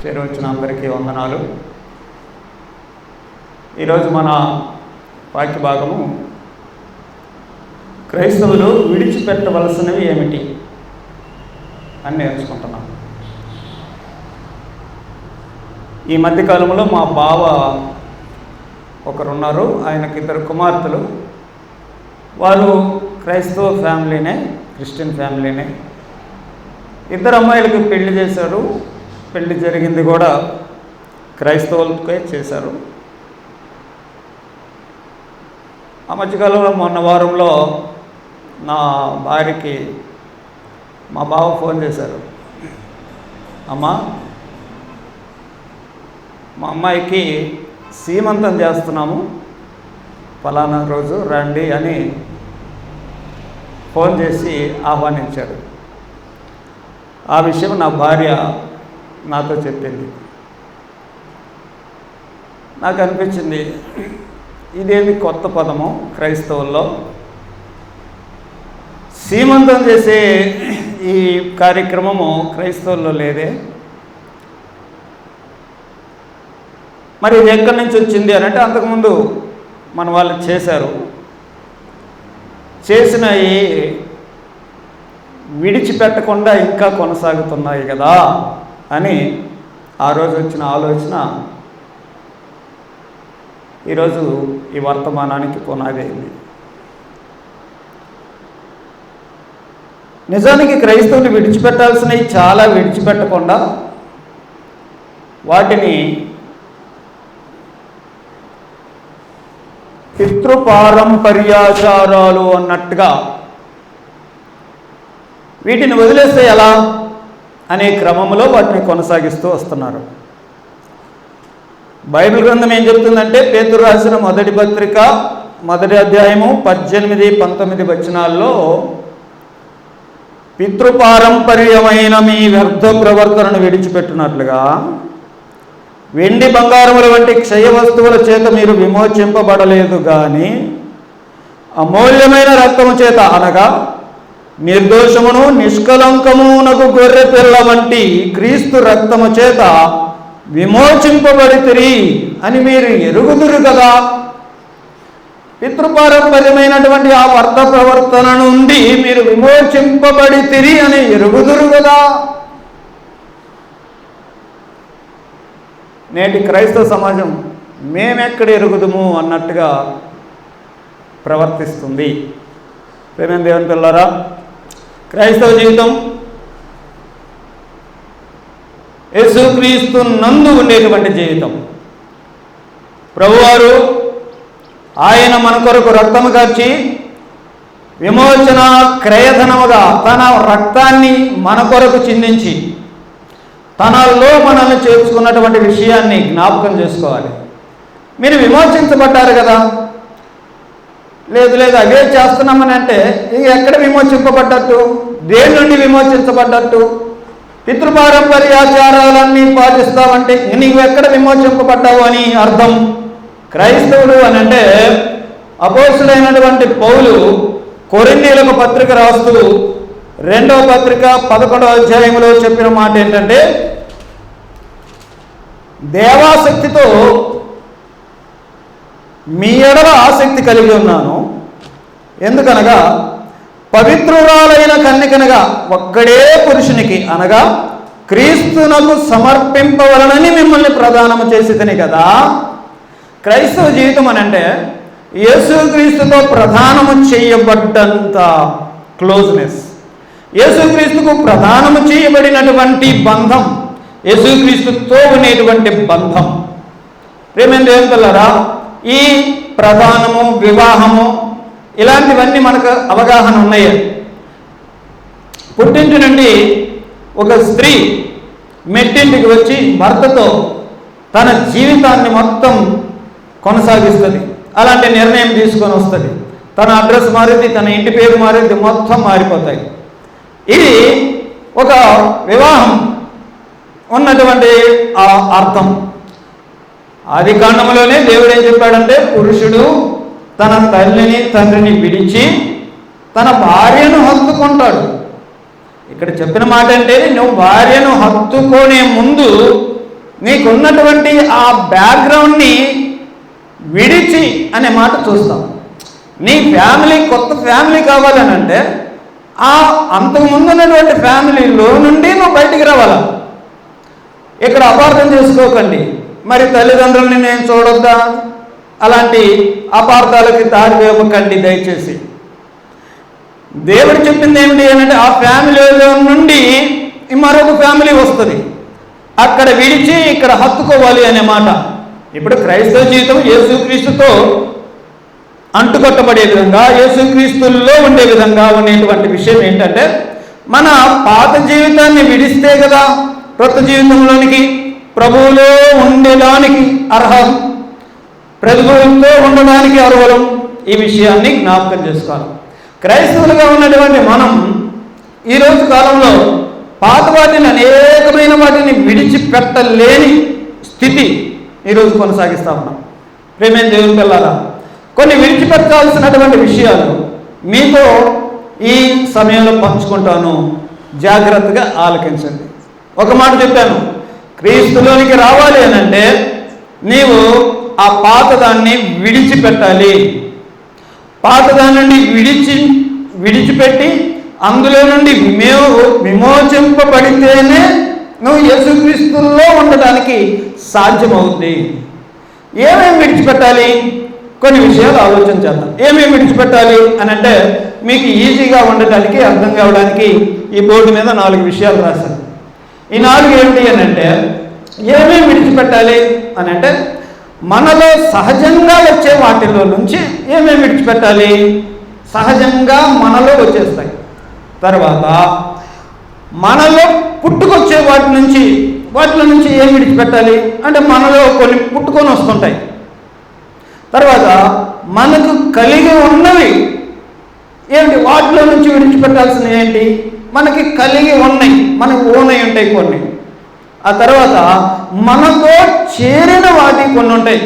చేరవచ్చిన అందరికీ వందనాలు. ఈరోజు మన వాక్య భాగము క్రైస్తవులు విడిచిపెట్టవలసినవి ఏమిటి అని నేర్చుకుంటున్నాం. ఈ మధ్యకాలంలో మా బావ ఒకరున్నారు, ఆయనకి 2 కుమార్తెలు. వాళ్ళు క్రైస్తవ ఫ్యామిలీనే, క్రిస్టియన్ ఫ్యామిలీనే. 2 అమ్మాయిలకి పెళ్లి చేశారు. పెళ్లి జరిగింది కూడా క్రైస్తవులకే చేశారు. ఆ మధ్యకాలంలో మొన్న వారంలో నా భార్యకి మా బావ ఫోన్ చేశారు. అమ్మా, మా అమ్మాయికి సీమంతం చేస్తున్నాము, ఫలానా రోజు రండి అని ఫోన్ చేసి ఆహ్వానించాడు. ఆ విషయం నా భార్య నాతో చెప్పింది. నాకు అనిపించింది, ఇదేమి కొత్త పదము క్రైస్తవుల్లో. సీమంతం చేసే ఈ కార్యక్రమము క్రైస్తవుల్లో లేదే. మరి ఇది ఎక్కడి నుంచి వచ్చింది అని అంటే, అంతకుముందు మన వాళ్ళు చేశారు. చేసినవి విడిచిపెట్టకుండా ఇంకా కొనసాగుతున్నాయి కదా అని ఆ రోజు వచ్చిన ఆలోచన ఈరోజు ఈ వర్తమానానికి పునాది అయింది. నిజానికి క్రైస్తవులు విడిచిపెట్టాల్సినవి చాలా విడిచిపెట్టకుండా వాటిని పితృపారంపర్యాచారాలు అన్నట్టుగా వీటిని వదిలేస్తే ఎలా అనే క్రమంలో వాటిని కొనసాగిస్తూ వస్తున్నారు. బైబిల్ గ్రంథం ఏం చెప్తుందంటే, పేతురు రాసిన మొదటి పత్రిక 1వ అధ్యాయము 18-19 వచనాల్లో పితృపారంపర్యమైన మీ వ్యర్థ ప్రవర్తనను విడిచిపెట్టినట్లుగా వెండి బంగారముల వంటి క్షయ వస్తువుల చేత మీరు విమోచింపబడలేదు కానీ అమూల్యమైన రక్తము చేత, అనగా నిర్దోషమును నిష్కలంకమునకు గొర్రె పిల్ల వంటి క్రీస్తు రక్తము చేత విమోచింపబడితిరి అని మీరు ఎరుగుదురు కదా. పితృపారంపర్యమైనటువంటి ఆ వర్త ప్రవర్తన నుండి మీరు విమోచింపబడితిరి అని ఎరుగుదురు కదా. నేటి క్రైస్తవ సమాజం మేమెక్కడ ఎరుగుదుము అన్నట్టుగా ప్రవర్తిస్తుంది. ప్రేమ దేవుని పిల్లరా, క్రైస్తవ జీవితం యేసుక్రీస్తు నందు ఉండేటువంటి జీవితం. ప్రభువారు ఆయన మన కొరకు రక్తము కార్చి విమోచన క్రయధనముగా తన రక్తాన్ని మన కొరకు చిందించి తనలో మనల్ని చేర్చుకున్నటువంటి విషయాన్ని జ్ఞాపకం చేసుకోవాలి. మీరు విమోచించబడ్డారు కదా. లేదు అవే చేస్తున్నామని అంటే ఇక ఎక్కడ విమోచింపబడ్డట్టు, దేని నుండి విమోచించబడ్డట్టు? పితృపారంపర్యాచారాలన్నీ పాటిస్తావంటే నీవు ఎక్కడ విమోచింపబడ్డావు అని అర్థం. క్రైస్తవులు అని అంటే అపోస్తులైనటువంటి పౌలు కొరింథీయులకు పత్రిక రాస్తూ 2వ పత్రిక 11వ అధ్యాయంలో చెప్పిన మాట ఏంటంటే, దేవాసక్తితో మీ ఎడల ఆసక్తి కలిగి ఉన్నాను, ఎందుకనగా పవిత్రురాలైన కన్యకనగా ఒక్కడే పురుషునికి, అనగా క్రీస్తునకు సమర్పింపవలనని మిమ్మల్ని ప్రదానము చేసిదని కదా. క్రైస్తవ జీవితం అని అంటే యేసుక్రీస్తుతో ప్రదానము చేయబడ్డంత క్లోజ్నెస్, యేసుక్రీస్తుకు ప్రదానము చేయబడినటువంటి బంధం, యేసుక్రీస్తుతో ఉండేటువంటి బంధం. ప్రేమ దేవుని పిల్లరా, ఈ ప్రధానము, వివాహము ఇలాంటివన్నీ మనకు అవగాహన ఉన్నాయి. పుట్టింటి నుండి ఒక స్త్రీ మెట్టింటికి వచ్చి భర్తతో తన జీవితాన్ని మొత్తం కొనసాగిస్తుంది. అలాంటి నిర్ణయం తీసుకొని వస్తుంది. తన అడ్రస్ మారింది, తన ఇంటి పేరు మారింది, మొత్తం మారిపోతాయి. ఇది ఒక వివాహం ఉన్నటువంటి ఆ అర్థం. ఆది కాండములోనే దేవుడు ఏం చెప్పాడంటే, పురుషుడు తన తల్లిని తండ్రిని విడిచి తన భార్యను హత్తుకుంటాడు. ఇక్కడ చెప్పిన మాట అంటే నువ్వు భార్యను హత్తుకునే ముందు నీకున్నటువంటి ఆ బ్యాక్గ్రౌండ్ని విడిచి అనే మాట చూస్తాం. నీ ఫ్యామిలీ కొత్త ఫ్యామిలీ కావాలని అంటే ఆ అంతకుముందు ఉన్నటువంటి ఫ్యామిలీలో నుండి నువ్వు బయటికి రావాలా. ఇక్కడ అపార్థం చేసుకోకండి, మరి తల్లిదండ్రులని నేను చూడొద్దా, అలాంటి అపార్థాలకి దారి వేయకండి దయచేసి. దేవుడు చెప్పింది ఏమిటి అంటే ఆ ఫ్యామిలీలో నుండి మరొక ఫ్యామిలీ వస్తుంది, అక్కడ విడిచి ఇక్కడ హత్తుకోవాలి అనే మాట. ఇప్పుడు క్రైస్తవ జీవితం యేసుక్రీస్తుతో అంటుకట్టబడే విధంగా, యేసుక్రీస్తుల్లో ఉండే విధంగా ఉండేటువంటి విషయం ఏంటంటే మన పాత జీవితాన్ని విడిస్తే కదా కొత్త జీవితంలోనికి ప్రభువులో ఉండడానికి అర్హం, ప్రభువుతో ఉండడానికి అర్హులం. ఈ విషయాన్ని జ్ఞాపకం చేసుకోవాలి. క్రైస్తవులుగా ఉన్నటువంటి మనం ఈరోజు కాలంలో పాత వాటిని అనేకమైన వాటిని విడిచిపెట్టలేని స్థితి ఈరోజు కొనసాగిస్తూ ఉన్నాం. ప్రేమైన దేవుని పిల్లారా, కొన్ని విడిచిపెట్టాల్సినటువంటి విషయాలు మీతో ఈ సమయంలో పంచుకుంటాను, జాగ్రత్తగా ఆలకించండి. ఒక మాట చెప్పాను, క్రీస్తులోనికి రావాలి అని అంటే నీవు ఆ పాతదాన్ని విడిచిపెట్టాలి. పాతదాన్ని విడిచిపెట్టి అందులో నుండి విమోచింపబడితేనే నువ్వు యేసుక్రీస్తుల్లో ఉండడానికి సాధ్యమవుతుంది. ఏమేమి విడిచిపెట్టాలి? కొన్ని విషయాలు ఆలోచన చేద్దాం. ఏమేమి విడిచిపెట్టాలి అని అంటే మీకు ఈజీగా ఉండటానికి, అర్థం కావడానికి ఈ బోర్డు మీద 4 విషయాలు రాశాను. ఈ 4 ఏమిటి అని అంటే ఏమేమి విడిచిపెట్టాలి అని అంటే మనలో సహజంగా వచ్చే వాటిలో నుంచి ఏమేమి విడిచిపెట్టాలి? సహజంగా మనలో వచ్చేస్తాయి. తర్వాత మనలో పుట్టుకొచ్చే వాటిలో నుంచి ఏం విడిచిపెట్టాలి అంటే మనలో కొన్ని పుట్టుకొని వస్తుంటాయి. తర్వాత మనకు కలిగి ఉన్నవి ఏంటి, వాటిలో నుంచి విడిచిపెట్టాల్సినవి ఏంటి? మనకి కలిగి ఉన్నాయి, మనకు ఓనై ఉంటాయి కొన్ని. ఆ తర్వాత మనతో చేరిన వాటి కొన్ని ఉంటాయి,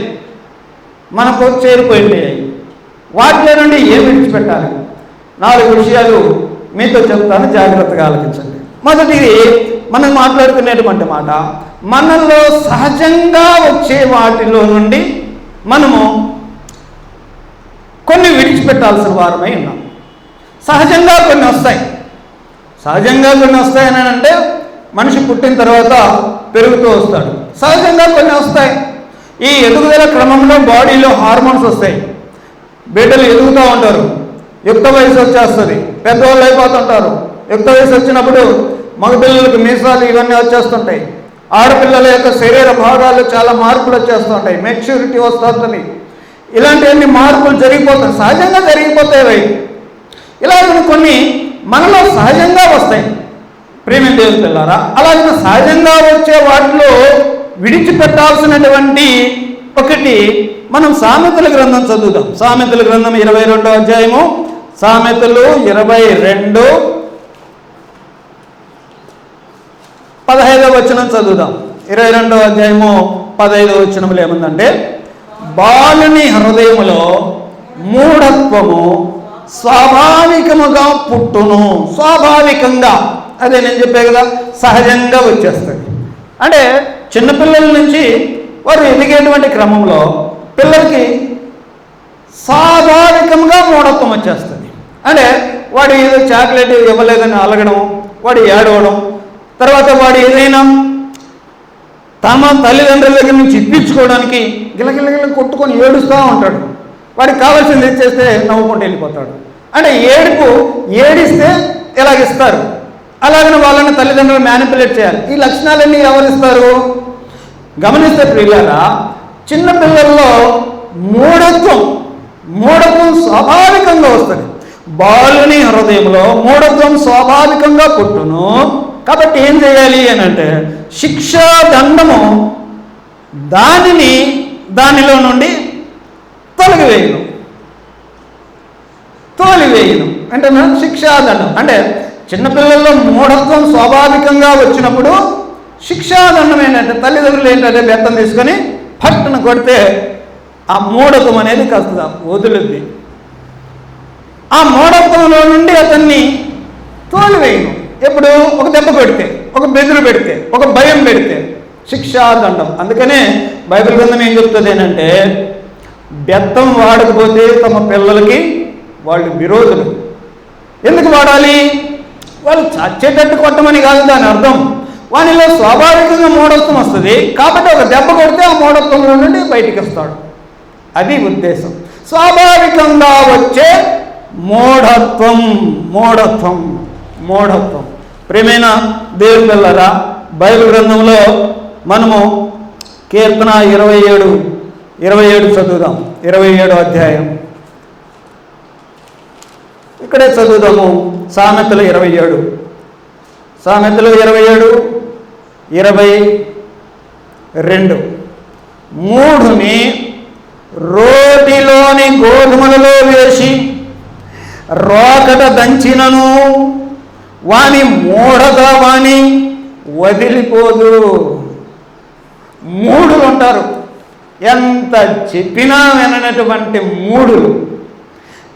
మనకు చేరిపోయి ఉంటాయి. వాటిలో నుండి ఏం విడిచిపెట్టాలి? 4 విషయాలు మీతో చెప్తాను, జాగ్రత్తగా ఆలకించండి. మొదటిది మనం మాట్లాడుకునేటువంటి మాట, మనలో సహజంగా వచ్చే వాటిలో నుండి మనము కొన్ని విడిచిపెట్టాల్సిన వారమై ఉన్నాం. సహజంగా కొన్ని వస్తాయని అంటే మనిషి పుట్టిన తర్వాత పెరుగుతూ వస్తాడు, సహజంగా కొన్ని వస్తాయి. ఈ ఎదుగుదల క్రమంలో బాడీలో హార్మోన్స్ వస్తాయి, బిడ్డలు ఎదుగుతూ ఉంటారు, యుక్త వయసు వచ్చేస్తుంది, పెద్దవాళ్ళు అయిపోతుంటారు. యుక్త వయసు వచ్చినప్పుడు మగపిల్లలకు మీసాలు ఇవన్నీ వచ్చేస్తుంటాయి. ఆడపిల్లల యొక్క శరీర భాగాలు చాలా మార్పులు వచ్చేస్తుంటాయి, మెచ్యూరిటీ వస్తుంది. ఇలాంటివన్నీ మార్పులు జరిగిపోతాయి, సహజంగా జరిగిపోతాయి. ఇలాగ కొన్ని మనలో సహజంగా వస్తాయి. ప్రేమ దేవుని పిల్లారా, అలాగే సహజంగా వచ్చే వాటిలో విడిచిపెట్టాల్సినటువంటి ఒకటి మనం సామెతల గ్రంథం చదువుదాం. సామెతల గ్రంథం 22వ అధ్యాయము, సామెతలు 22:15 వచనం చదువుదాం. 22వ అధ్యాయము 15వ వచనంలో ఏముందంటే, బాలుని హృదయములో మూఢత్వము స్వాభావికముగా పుట్టును. స్వాభావికంగా, అదే నేను చెప్పే కదా, సహజంగా వచ్చేస్తుంది. అంటే చిన్నపిల్లల నుంచి వారు ఎదిగేటువంటి క్రమంలో పిల్లలకి స్వాభావికంగా మూఢత్వం వచ్చేస్తుంది. అంటే వాడు ఏదో చాక్లెట్ ఇవ్వలేదని అలగడం, వాడు ఏడవడం, తర్వాత వాడు ఏదైనా తమ తల్లిదండ్రుల దగ్గర నుంచి ఇప్పించుకోవడానికి గిలగిలగిల కొట్టుకొని ఏడుస్తూ ఉంటాడు. వాడికి కావాల్సింది ఇచ్చేస్తే నవ్వుకుంటూ వెళ్ళిపోతాడు. అంటే ఏడిస్తే ఇలాగిస్తారు. అలాగని వాళ్ళని తల్లిదండ్రులు మ్యానిపులేట్ చేయాలి. ఈ లక్షణాలన్నీ ఎవరిస్తారు? గమనిస్తే ప్రియులారా, చిన్న పిల్లల్లో మూఢత్వం స్వాభావికంగా వస్తుంది. బాలుని హృదయంలో మూఢత్వం స్వాభావికంగా పుట్టును. కాబట్టి ఏం చేయాలి అని అంటే శిక్షాదండము దానిలో నుండి తొలగివేయను అంటే శిక్షాదండం. అంటే చిన్నపిల్లల్లో మూఢత్వం స్వాభావికంగా వచ్చినప్పుడు శిక్షాదండం ఏంటంటే తల్లిదండ్రులు ఏంటంటే బెత్తం తీసుకొని పట్టును కొడితే ఆ మూఢత్వం అనేది కాస్త వదులుద్ది. ఆ మూఢత్వంలో నుండి అతన్ని తోలివేయను. ఎప్పుడు ఒక దెబ్బ పెడితే, ఒక బెదిరి పెడితే, ఒక భయం పెడితే శిక్షాదండం. అందుకనే బైబిల్ గ్రంథం ఏం చెప్తుంది అంటే, బెత్తం వాడకపోతే తమ పిల్లలకి వాళ్ళు విరోధులు. ఎందుకు వాడాలి? వాళ్ళు చచ్చేటట్టు కొట్టమని కాదు దాని అర్థం. వానిలో స్వాభావికంగా మూఢత్వం వస్తుంది కాబట్టి ఒక దెబ్బ కొడితే ఆ మూఢత్వంలో నుండి బయటికి వస్తాడు. అది ఉద్దేశం. స్వాభావికంగా వచ్చే మూఢత్వం మూఢత్వం మూఢత్వం. ప్రియమైన దేవుని పిల్లరా, బైబిల్ గ్రంథంలో మనము కీర్తన 27 చదువుదాం. 27వ అధ్యాయం ఇక్కడే చదువుదాము. సామెతలు 27:22. మూఢుని రోటిలోని గోధుమలలో వేసి రోకట దంచినను వాని మూఢత వాని వదిలిపోదు. మూఢులు ఉంటారు, ఎంత చెప్పినా విననటువంటి మూఢులు.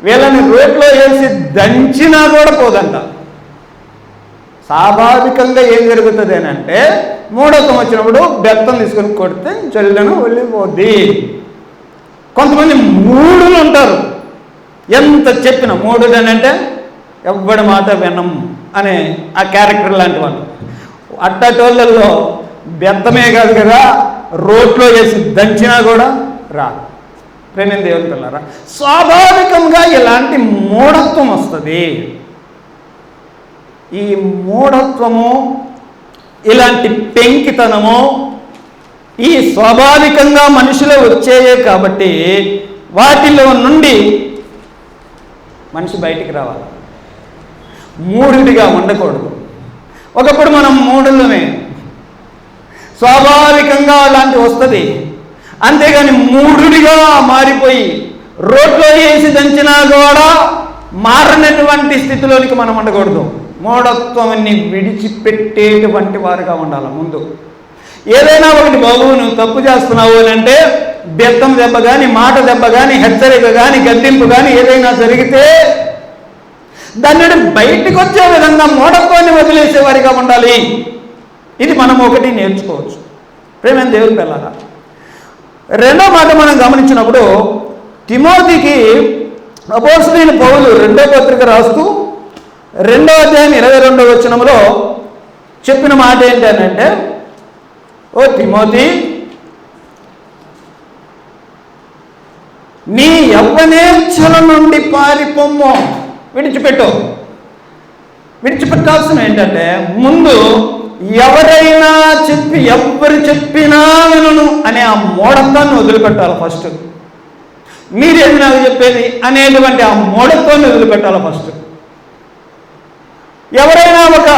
వీళ్ళని రోట్లో వేసి దంచినా కూడా పోదంట. స్వాభావికంగా ఏం జరుగుతుంది అని అంటే, మూఢత్వం వచ్చినప్పుడు బెత్తం తీసుకొని కొడితే చల్లను వెళ్ళిపోద్ది. కొంతమంది మూఢులు ఉంటారు, ఎంత చెప్పిన మూఢుడు అని అంటే ఎవ్వడి మాట వినం అనే ఆ క్యారెక్టర్ లాంటి వాళ్ళు. అట్టటోళ్ళల్లో బెత్తమే కాదు కదా, రోట్లో వేసి దంచినా కూడా రాదు. ప్రేమ దేవుని పిల్లరా, స్వాభావికంగా ఇలాంటి మూఢత్వం వస్తుంది. ఈ మూఢత్వము, ఇలాంటి పెంకితనము ఈ స్వాభావికంగా మనిషిలో వచ్చేయే కాబట్టి వాటిలో నుండి మనిషి బయటికి రావాలి. మూఢుడిగా ఉండకూడదు. ఒకప్పుడు మనం మూఢులమే, స్వాభావికంగా అలాంటి వస్తుంది. అంతేగాని మూఢుడిగా మారిపోయి రోడ్లో వేసి దంచినా కూడా మారనటువంటి స్థితిలోనికి మనం ఉండకూడదు. మూఢత్వాన్ని విడిచిపెట్టేటువంటి వారుగా ఉండాలి. ముందు ఏదైనా ఒకటి, బాబు నువ్వు తప్పు చేస్తున్నావు అని అంటే బెత్తం దెబ్బ కానీ, మాట దెబ్బ కానీ, హెచ్చరిక కానీ, గద్దింపు కానీ ఏదైనా జరిగితే దాన్ని బయటకు వచ్చే విధంగా మూఢత్వాన్ని వదిలేసేవారిగా ఉండాలి. ఇది మనం ఒకటి నేర్చుకోవచ్చు. ప్రేమ దేవుని పిల్లరా, రెండో మాట మనం గమనించినప్పుడు, తిమోతికి అపోస్తలుడైన పౌలు 2వ పత్రిక రాస్తూ 2వ అధ్యాయం 22వ వచనంలో చెప్పిన మాట ఏంటంటే, ఓ తిమోతి, నీ యవ్వనేచ్ఛల నుండి పారిపోమ్ము, విడిచిపెట్టాల్సిన ఏంటంటే, ముందు ఎవరైనా ఎవరు చెప్పినా వినను అనే ఆ మూఢత్వాన్ని వదిలిపెట్టాలి. ఫస్ట్ మీరేది నాకు చెప్పేది అనేటువంటి ఆ మూఢత్వాన్ని వదిలిపెట్టాలి. ఫస్ట్ ఎవరైనా ఒక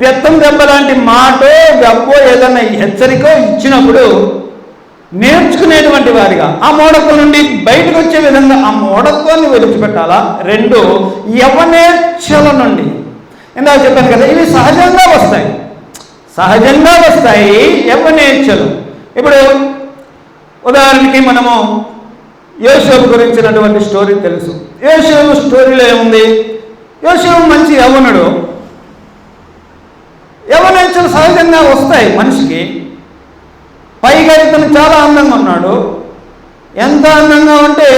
బెత్తం దెబ్బ లాంటి మాటో దెబ్బో ఏదన్నా హెచ్చరికో ఇచ్చినప్పుడు నేర్చుకునేటువంటి వారిగా ఆ మూఢత్వం నుండి బయటకు వచ్చే విధంగా ఆ మూఢత్వాన్ని విడిచిపెట్టాలా. 2, యవ్వనేచ్ఛల నుండి, ఇందాక చెప్పాను కదా, ఇవి సహజంగా వస్తాయి యవ్వనేచ్ఛలు. ఇప్పుడు ఉదాహరణకి మనము యోసేపు గురించినటువంటి స్టోరీ తెలుసు. యోసేపు స్టోరీలో ఏముంది? యోసేపు మంచి యవ్వనుడు. యవ్వనేచ్ఛలు సహజంగా వస్తాయి మనిషికి. పైగా ఇతను చాలా అందంగా ఉన్నాడు. ఎంత అందంగా ఉంటే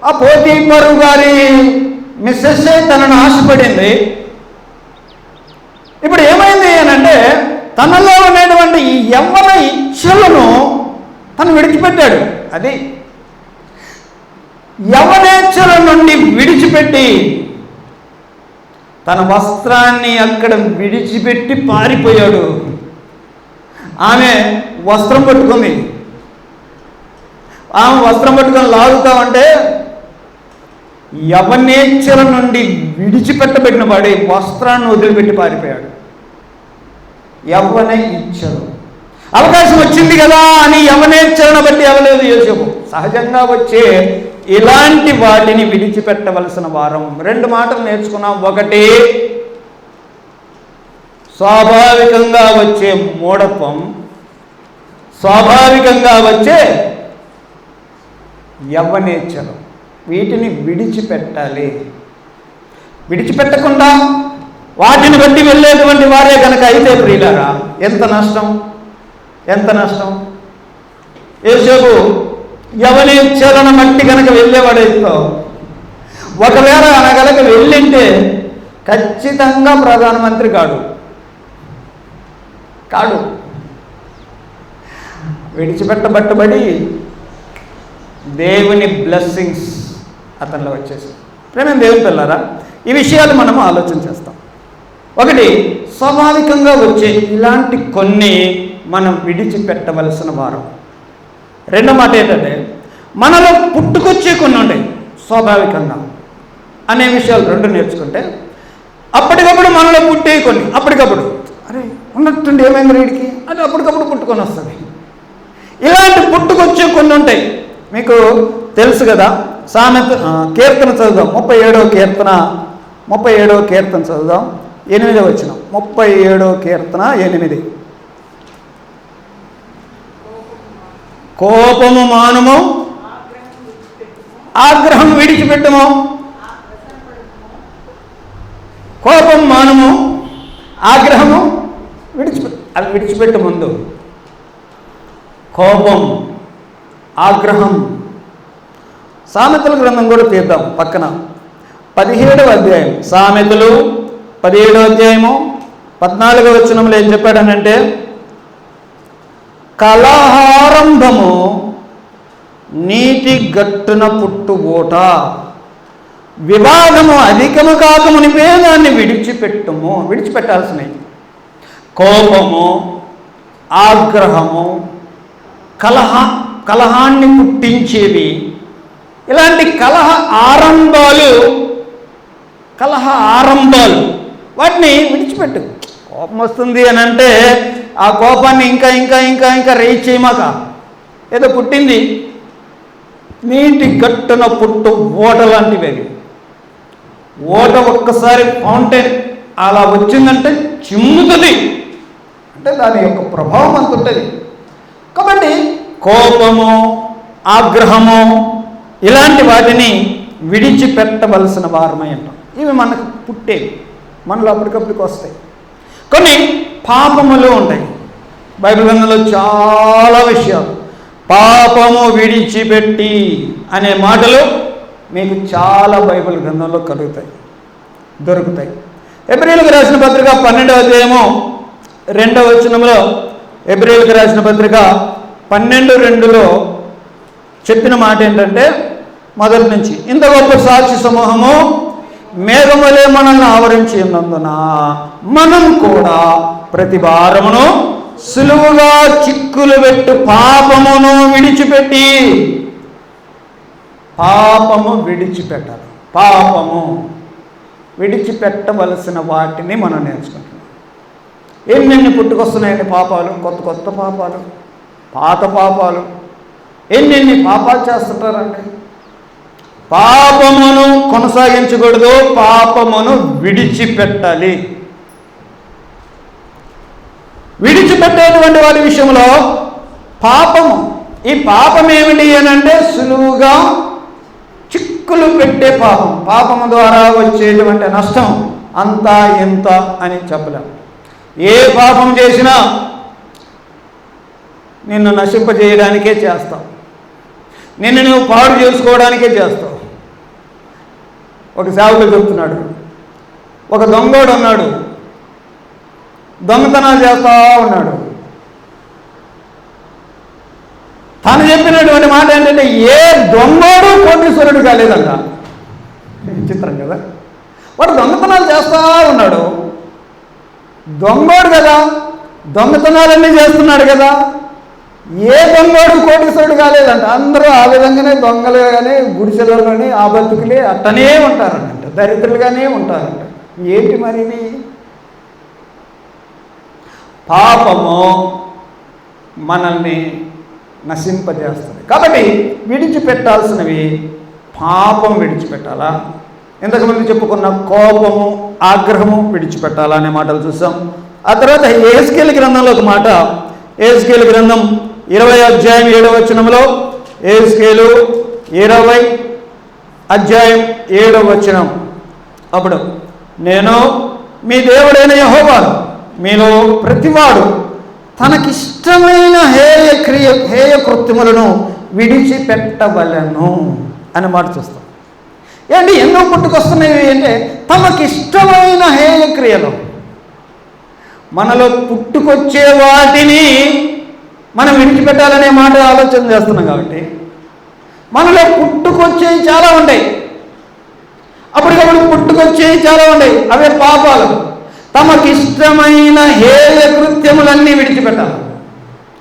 ఆ పోతీఫరు గారి మిస్సెస్ తనను ఆశపడింది. ఇప్పుడు ఏమైంది అని అంటే, తనలో ఉన్నటువంటి ఈ యవ్వన ఇచ్ఛలను తను విడిచిపెట్టాడు. అది యవ్వనేచ్ఛల నుండి విడిచిపెట్టి తన వస్త్రాన్ని అక్కడ విడిచిపెట్టి పారిపోయాడు. ఆమె వస్త్రం పట్టుకుంది. ఆమె వస్త్రం పట్టుకొని లాగుతామంటే యవ్వనేచ్ఛల నుండి విడిచిపెట్టబడిన వాడి వస్త్రాన్ని వదిలిపెట్టి పారిపోయాడు. యవ్వన ఇచ్ఛలు, అవకాశం వచ్చింది కదా అని యవ్వనేచ్ఛలను బట్టి అవ్వలేదు యోసేపు. సహజంగా వచ్చే ఇలాంటి వాటిని విడిచిపెట్టవలసిన వారం. 2 మాటలు నేర్చుకున్నాం. 1, స్వాభావికంగా వచ్చే మూఢత్వం, స్వాభావికంగా వచ్చే యవ్వనేచ్ఛలు, వీటిని విడిచిపెట్టాలి. విడిచిపెట్టకుండా వాటిని బట్టి వెళ్ళేటువంటి వారే కనుక అయితే ప్రియులారా, ఎంత నష్టం, ఎంత నష్టం. యేసేపు ఎవరి చలన మట్టి కనుక వెళ్ళేవాడైతే, ఒకవేళ అనగలక వెళ్ళింటే ఖచ్చితంగా ప్రధానమంత్రి కాడు. విడిచిపెట్టబట్టబడి దేవుని బ్లెస్సింగ్స్ అతనిలో వచ్చేసి. ప్రేమ దేవుని పిల్లారా, ఈ విషయాలు మనం ఆలోచన చేస్తాం. ఒకటి, స్వాభావికంగా వచ్చే ఇలాంటి కొన్ని మనం విడిచిపెట్టవలసిన వారం. రెండో మాట ఏంటంటే, మనలో పుట్టుకొచ్చే కొన్ని ఉంటాయి స్వాభావికంగా అనే విషయాలు రెండు నేర్చుకుంటే, అప్పటికప్పుడు మనలో పుట్టే కొన్ని అప్పటికప్పుడు అరే ఉన్నట్టుండి ఏమైంది వీడికి అని అప్పటికప్పుడు పుట్టుకొని వస్తుంది. ఇలాంటి పుట్టుకొచ్చే కొన్ని ఉంటాయి. మీకు తెలుసు కదా, కీర్తన చదువుదాం. 37వ కీర్తన చదువుదాం. 8వ వచనం. 37వ కీర్తన 8. కోపము మానుము, ఆగ్రహం విడిచిపెట్టుము. కోపం మానుము, ఆగ్రహము విడిచిపెట్టు. ముందు కోపం, ఆగ్రహం. సామెతల గ్రంథం కూడా తీద్దాం పక్కన. 17వ అధ్యాయం, సామెతలు 17వ అధ్యాయము 14వ వచనంలో ఏం చెప్పాడనంటే, కలహారంభము నీటి గట్టున పుట్టు ఓట, వివాదము అధికము కాకమునిపే దాన్ని విడిచిపెట్టాల్సినవి. కోపము, ఆగ్రహము, కలహాన్ని పుట్టించేవి. ఇలాంటి కలహ ఆరంభాలు వాటిని విడిచిపెట్టు. కోపం వస్తుంది అని అంటే ఆ కోపాన్ని ఇంకా ఇంకా ఇంకా ఇంకా రేజ్ చేయమాక. ఏదో పుట్టింది, నీటి గట్టున పుట్టు ఓట లాంటివి. ఓట ఒక్కసారి ఫౌంటైన్ అలా వచ్చిందంటే చిమ్ముతుంది, అంటే దాని యొక్క ప్రభావం అంత ఉంటుంది. కాబట్టి కోపము, ఆగ్రహము ఇలాంటి వాటిని విడిచిపెట్టవలసిన వారమై ఉంటాం. ఇవి మనకు పుట్టేవి, మనలో అప్పటికప్పటికి వస్తాయి. కొన్ని పాపములు ఉంటాయి. బైబిల్ గ్రంథంలో చాలా విషయాలు పాపము విడిచిపెట్టి అనే మాటలు మీకు చాలా బైబిల్ గ్రంథంలో దొరుకుతాయి. హెబ్రీయులకు రాసిన పత్రిక 12వ అధ్యాయము 2వ వచనంలో, హెబ్రీయులకు రాసిన పత్రిక 12:2లో చెప్పిన మాట ఏంటంటే, మొదటి నుంచి, ఇంత గొప్ప సాక్షి సమూహము మేఘములే మనల్ని ఆవరించి ఉన్నందున మనం కూడా ప్రతి భారమును సులువుగా చిక్కులు పెట్టు పాపమును విడిచిపెట్టాలి. పాపము విడిచిపెట్టవలసిన వాటిని మనం నేర్చుకుంటున్నాం. ఎన్నెన్ని పుట్టుకొస్తున్నాయండి పాపాలు, కొత్త పాపాలు, పాత పాపాలు, ఎన్నెన్ని పాపాలు చేస్తుంటారండి. పాపమును కొనసాగించకూడదు, పాపమును విడిచిపెట్టాలి. విడిచిపెట్టేటువంటి వాటి విషయంలో పాపము, ఈ పాపం ఏమిటి అని అంటే సులువుగా చిక్కులు పెట్టే పాపం. పాపము ద్వారా వచ్చేటువంటి నష్టం అంతా ఎంత అని చెప్పలేం. ఏ పాపం చేసినా నిన్ను నశింపజేయడానికే చేస్తావు, నిన్ను నువ్వు పాడు చేసుకోవడానికే చేస్తావు. ఒక సేవకుడు చెప్తున్నాడు, ఒక దొంగోడు ఉన్నాడు, దొంగతనాలు చేస్తూ ఉన్నాడు. తను చెప్పినటువంటి మాట ఏంటంటే, ఏ దొంగోడు కోటీశ్వరుడు కాలేదంట. విచిత్రం కదా. వాడు దొంగతనాలు చేస్తూ ఉన్నాడు, దొంగోడు కదా, దొంగతనాలన్నీ చేస్తున్నాడు కదా, ఏ దొంగోడు కోటీశ్వరుడు కాలేదంట. అందరూ ఆ విధంగానే దొంగలు కానీ, గుడిసెలు కానీ, ఆ బతుకులే అట్టనే ఉంటారంట, దరిద్రులుగానే ఉంటారంట. ఏంటి మరి ఇది? పాపము మనల్ని నశింపజేస్తుంది. కాబట్టి విడిచిపెట్టాల్సినవి పాపం విడిచిపెట్టాలా, ఇంతకుముందు చెప్పుకున్న కోపము, ఆగ్రహము విడిచిపెట్టాలా అనే మాటలు చూసాం. ఆ తర్వాత యెహెజ్కేలు గ్రంథంలో ఒక మాట, యెహెజ్కేలు గ్రంథం 20వ అధ్యాయం 7వ వచనంలో, యెహెజ్కేలు 20వ అధ్యాయం 7వ వచనం, అప్పుడు నేను మీ దేవుడైన యెహోవా మీలో ప్రతివాడు తనకిష్టమైన హేయ కృత్యములను విడిచిపెట్టవలెను అని మాట చూస్తాం. ఏంటి ఎన్నో పుట్టుకొస్తున్నాయి అంటే తమకిష్టమైన హేయ క్రియలు. మనలో పుట్టుకొచ్చే వాటిని మనం విడిచిపెట్టాలనే మాట ఆలోచన చేస్తున్నాం కాబట్టి మనలో పుట్టుకొచ్చేవి చాలా ఉంటాయి. అప్పటికప్పుడు పుట్టుకొచ్చేవి చాలా ఉంటాయి, అవే పాపాలు. తమకిష్టమైన హేయ కృత్యములన్నీ విడిచిపెట్టాలి.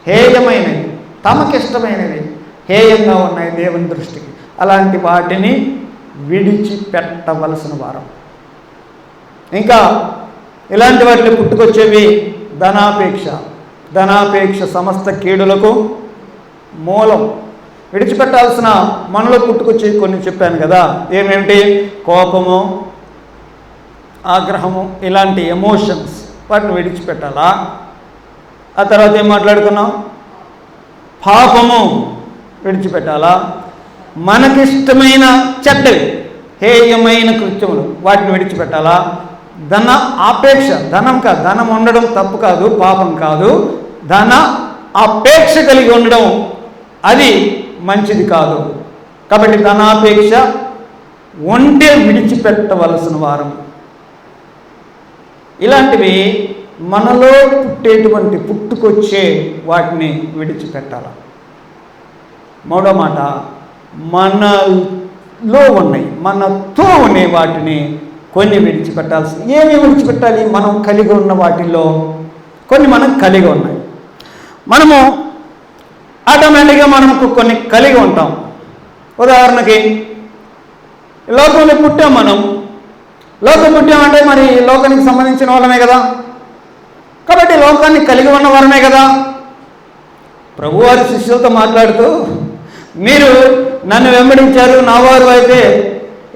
హేయమైనవి, తమకిష్టమైనవి హేయంగా ఉన్నాయి దేవుని దృష్టికి, అలాంటి వాటిని విడిచిపెట్టవలసిన వారం. ఇంకా ఇలాంటి వాటిని పుట్టుకొచ్చేవి ధనాపేక్ష సమస్త కీడులకు మూలం. విడిచిపెట్టాల్సిన మనలో పుట్టుకొచ్చి కొన్ని చెప్పాను కదా, ఏమేమిటి? కోపము, ఆగ్రహము, ఇలాంటి ఎమోషన్స్, వాటిని విడిచిపెట్టాలా. ఆ తర్వాత ఏం మాట్లాడుకున్నాం? పాపము విడిచిపెట్టాలా. మనకిష్టమైన చెడ్డవి, హేయమైన కృత్యములు, వాటిని విడిచిపెట్టాలా. ధన ఆపేక్ష, ధనం కాదు, ధనం ఉండడం తప్పు కాదు, పాపం కాదు. ధన ఆపేక్ష కలిగి ఉండడం అది మంచిది కాదు. కాబట్టి ధనాపేక్ష ఉంటే విడిచిపెట్టవలసిన వారం. ఇలాంటివి మనలో పుట్టుకొచ్చే వాటిని విడిచిపెట్టాలి. మూడో మాట, మనలో ఉన్నాయి, మనతో ఉండే వాటిని కొన్ని విడిచిపెట్టాల్సి. ఏమి విడిచిపెట్టాలి? మనం కలిగి ఉన్న వాటిల్లో కొన్ని మనం కలిగి ఉన్నాయి. మనము ఆటోమేటిక్గా మనకు కొన్ని కలిగి ఉంటాం. ఉదాహరణకి లోకంలో పుట్టాం. లోకం పుట్టామంటే మరి లోకానికి సంబంధించిన వాళ్ళమే కదా, కాబట్టి లోకాన్ని కలిగి ఉన్న వారమే కదా. ప్రభువారి శిష్యులతో మాట్లాడుతూ, మీరు నన్ను వెంబడించారు, నా వారు అయితే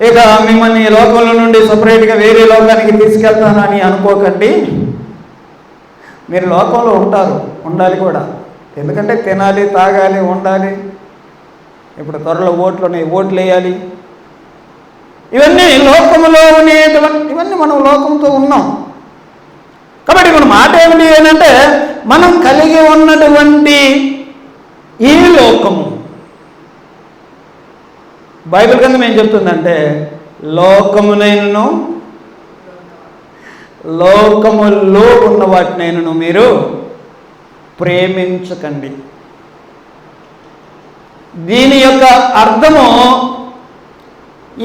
ఇక మిమ్మల్ని లోకంలో నుండి సపరేట్గా వేరే లోకానికి తీసుకెళ్తానని అనుకోకండి. మీరు లోకంలో ఉంటారు, ఉండాలి కూడా. ఎందుకంటే తినాలి, తాగాలి, ఉండాలి. ఇప్పుడు త్వరలో ఓట్లు వేయాలి. ఇవన్నీ లోకంలో ఇవన్నీ మనం లోకంతో ఉన్నాం. కాబట్టి మన మాట ఏమిటి అంటే, మనం కలిగి ఉన్నటువంటి ఈ లోకము, బైబిల్ గ్రంథం ఏం చెప్తుందంటే, లోకమునైనను లోకములో ఉన్న వాటినైనను మీరు ప్రేమించకండి. దీని యొక్క అర్థము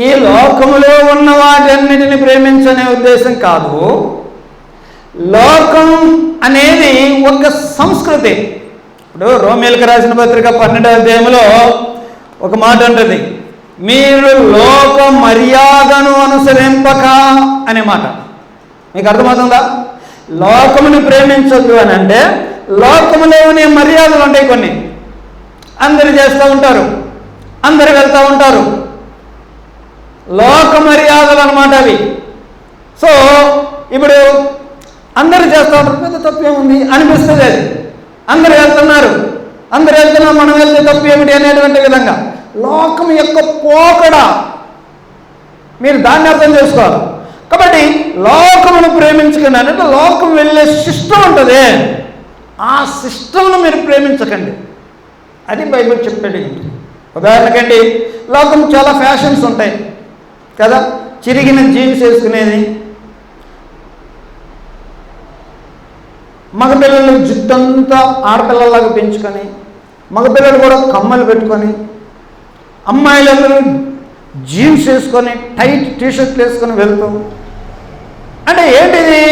ఈ లోకములో ఉన్న వాటన్నిటిని ప్రేమించనే ఉద్దేశం కాదు. లోకం అనేది ఒక సంస్కృతి. ఇప్పుడు రోమీయులకు రాసిన పత్రిక 12వ అధ్యాయంలో ఒక మాట ఉంటుంది, మీరు లోక మర్యాదను అనుసరింపక అనే మాట. మీకు అర్థమవుతుందా? లోకముని ప్రేమించద్దు అని అంటే లోకములోని మర్యాదలు ఉంటాయి కొన్ని. అందరు చేస్తూ ఉంటారు, అందరు వెళ్తూ ఉంటారు, లోక మర్యాదలు అన్నమాట అవి. సో ఇప్పుడు అందరూ చేస్తూ ఉంటారు, పెద్ద తప్పు ఏముంది అనిపిస్తుంది. అది అందరు వెళ్తున్నారు, అందరు వెళ్తున్నా మనం వెళ్తే తప్పు ఏమిటి అనేటువంటి విధంగా లోకం యొక్క పోకడ, మీరు దాన్ని అర్థం చేసుకోవాలి. కాబట్టి లోకమును ప్రేమించకండి అంటే లోకం వెళ్ళే సిస్టమ్ ఉంటుంది, ఆ సిస్టమ్ను మీరు ప్రేమించకండి. అది బైబిల్ చెప్పేది. ఉదాహరణకండి, లోకం చాలా ఫ్యాషన్స్ ఉంటాయి కదా, చిరిగిన జీన్స్ వేసుకునేది, మగపిల్లలు జుట్టంతా ఆడపిల్లలాగా పెంచుకొని, మగపిల్లలు కూడా కమ్మలు పెట్టుకొని, అమ్మాయిలందరూ జీన్స్ వేసుకొని టైట్ టీషర్ట్లు వేసుకొని వెళ్తాం. అంటే ఏంటిది?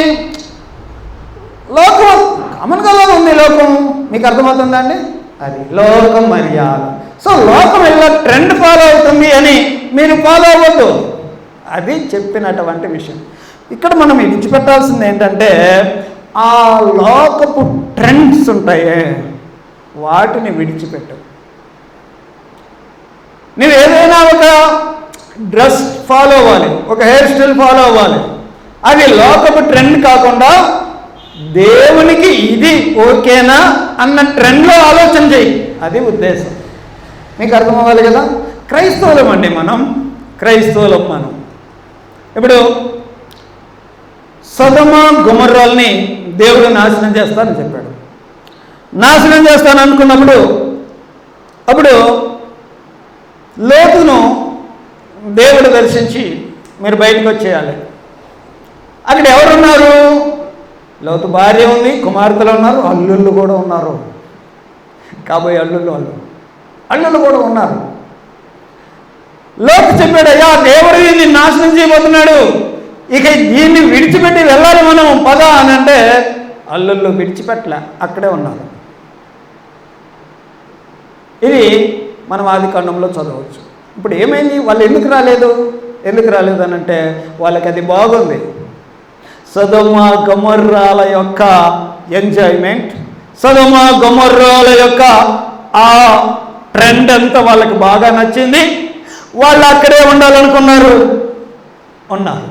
లోకం కామన్గా ఉంది. లోకం మీకు అర్థమవుతుందా అండి? అది లోకం మర్యాద. సో లోకం ఇలా ట్రెండ్ ఫాలో అవుతుంది అని మీరు ఫాలో అవ్వద్దు. అది చెప్పినటువంటి విషయం. ఇక్కడ మనం విడిచిపెట్టాల్సింది ఏంటంటే, ఆ లోకపు ట్రెండ్స్ ఉంటాయే వాటిని విడిచిపెట్టు. నువ్వు ఏదైనా ఒక డ్రెస్ ఫాలో అవ్వాలి, ఒక హెయిర్ స్టైల్ ఫాలో అవ్వాలి, అది లోకపు ట్రెండ్ కాకుండా దేవునికి ఇది ఓకేనా అన్న ట్రెండ్లో ఆలోచన చేయి. అది ఉద్దేశం. మీకు అర్థం అవ్వాలి కదా. క్రైస్తవులం అండి మనం, క్రైస్తవులం మనం. ఇప్పుడు సొదొమ గొమొర్రాల్ని దేవుడు నాశనం చేస్తానని చెప్పాడు. నాశనం చేస్తాను అనుకున్నప్పుడు అప్పుడు లోతును దేవుడు దర్శించి మీరు బయటకు వచ్చేయాలి. అక్కడ ఎవరున్నారు? లోతు భార్య ఉంది, కుమార్తెలు ఉన్నారు, అల్లుళ్ళు కూడా ఉన్నారు. కాబోయే అల్లుళ్ళు కూడా ఉన్నారు. లోతు చెప్పాడు, అయ్యా దేవుడు దీన్ని నాశనం చేయబోతున్నాడు, ఇక దీన్ని విడిచిపెట్టి వెళ్ళాలి మనం, పద అని అంటే అల్లుళ్ళు విడిచిపెట్టలే, అక్కడే ఉన్నారు. ఇది మనం ఆదికాండంలో చదవచ్చు. ఇప్పుడు ఏమైంది? వాళ్ళు ఎందుకు రాలేదు అని అంటే వాళ్ళకి అది బాగుంది. సొదొమ గొమొర్రాల యొక్క ఎంజాయ్మెంట్, సొదొమ గొమొర్రాల యొక్క ఆ ట్రెండ్ అంతా వాళ్ళకి బాగా నచ్చింది. వాళ్ళు అక్కడే ఉండాలనుకున్నారు, ఉన్నారు.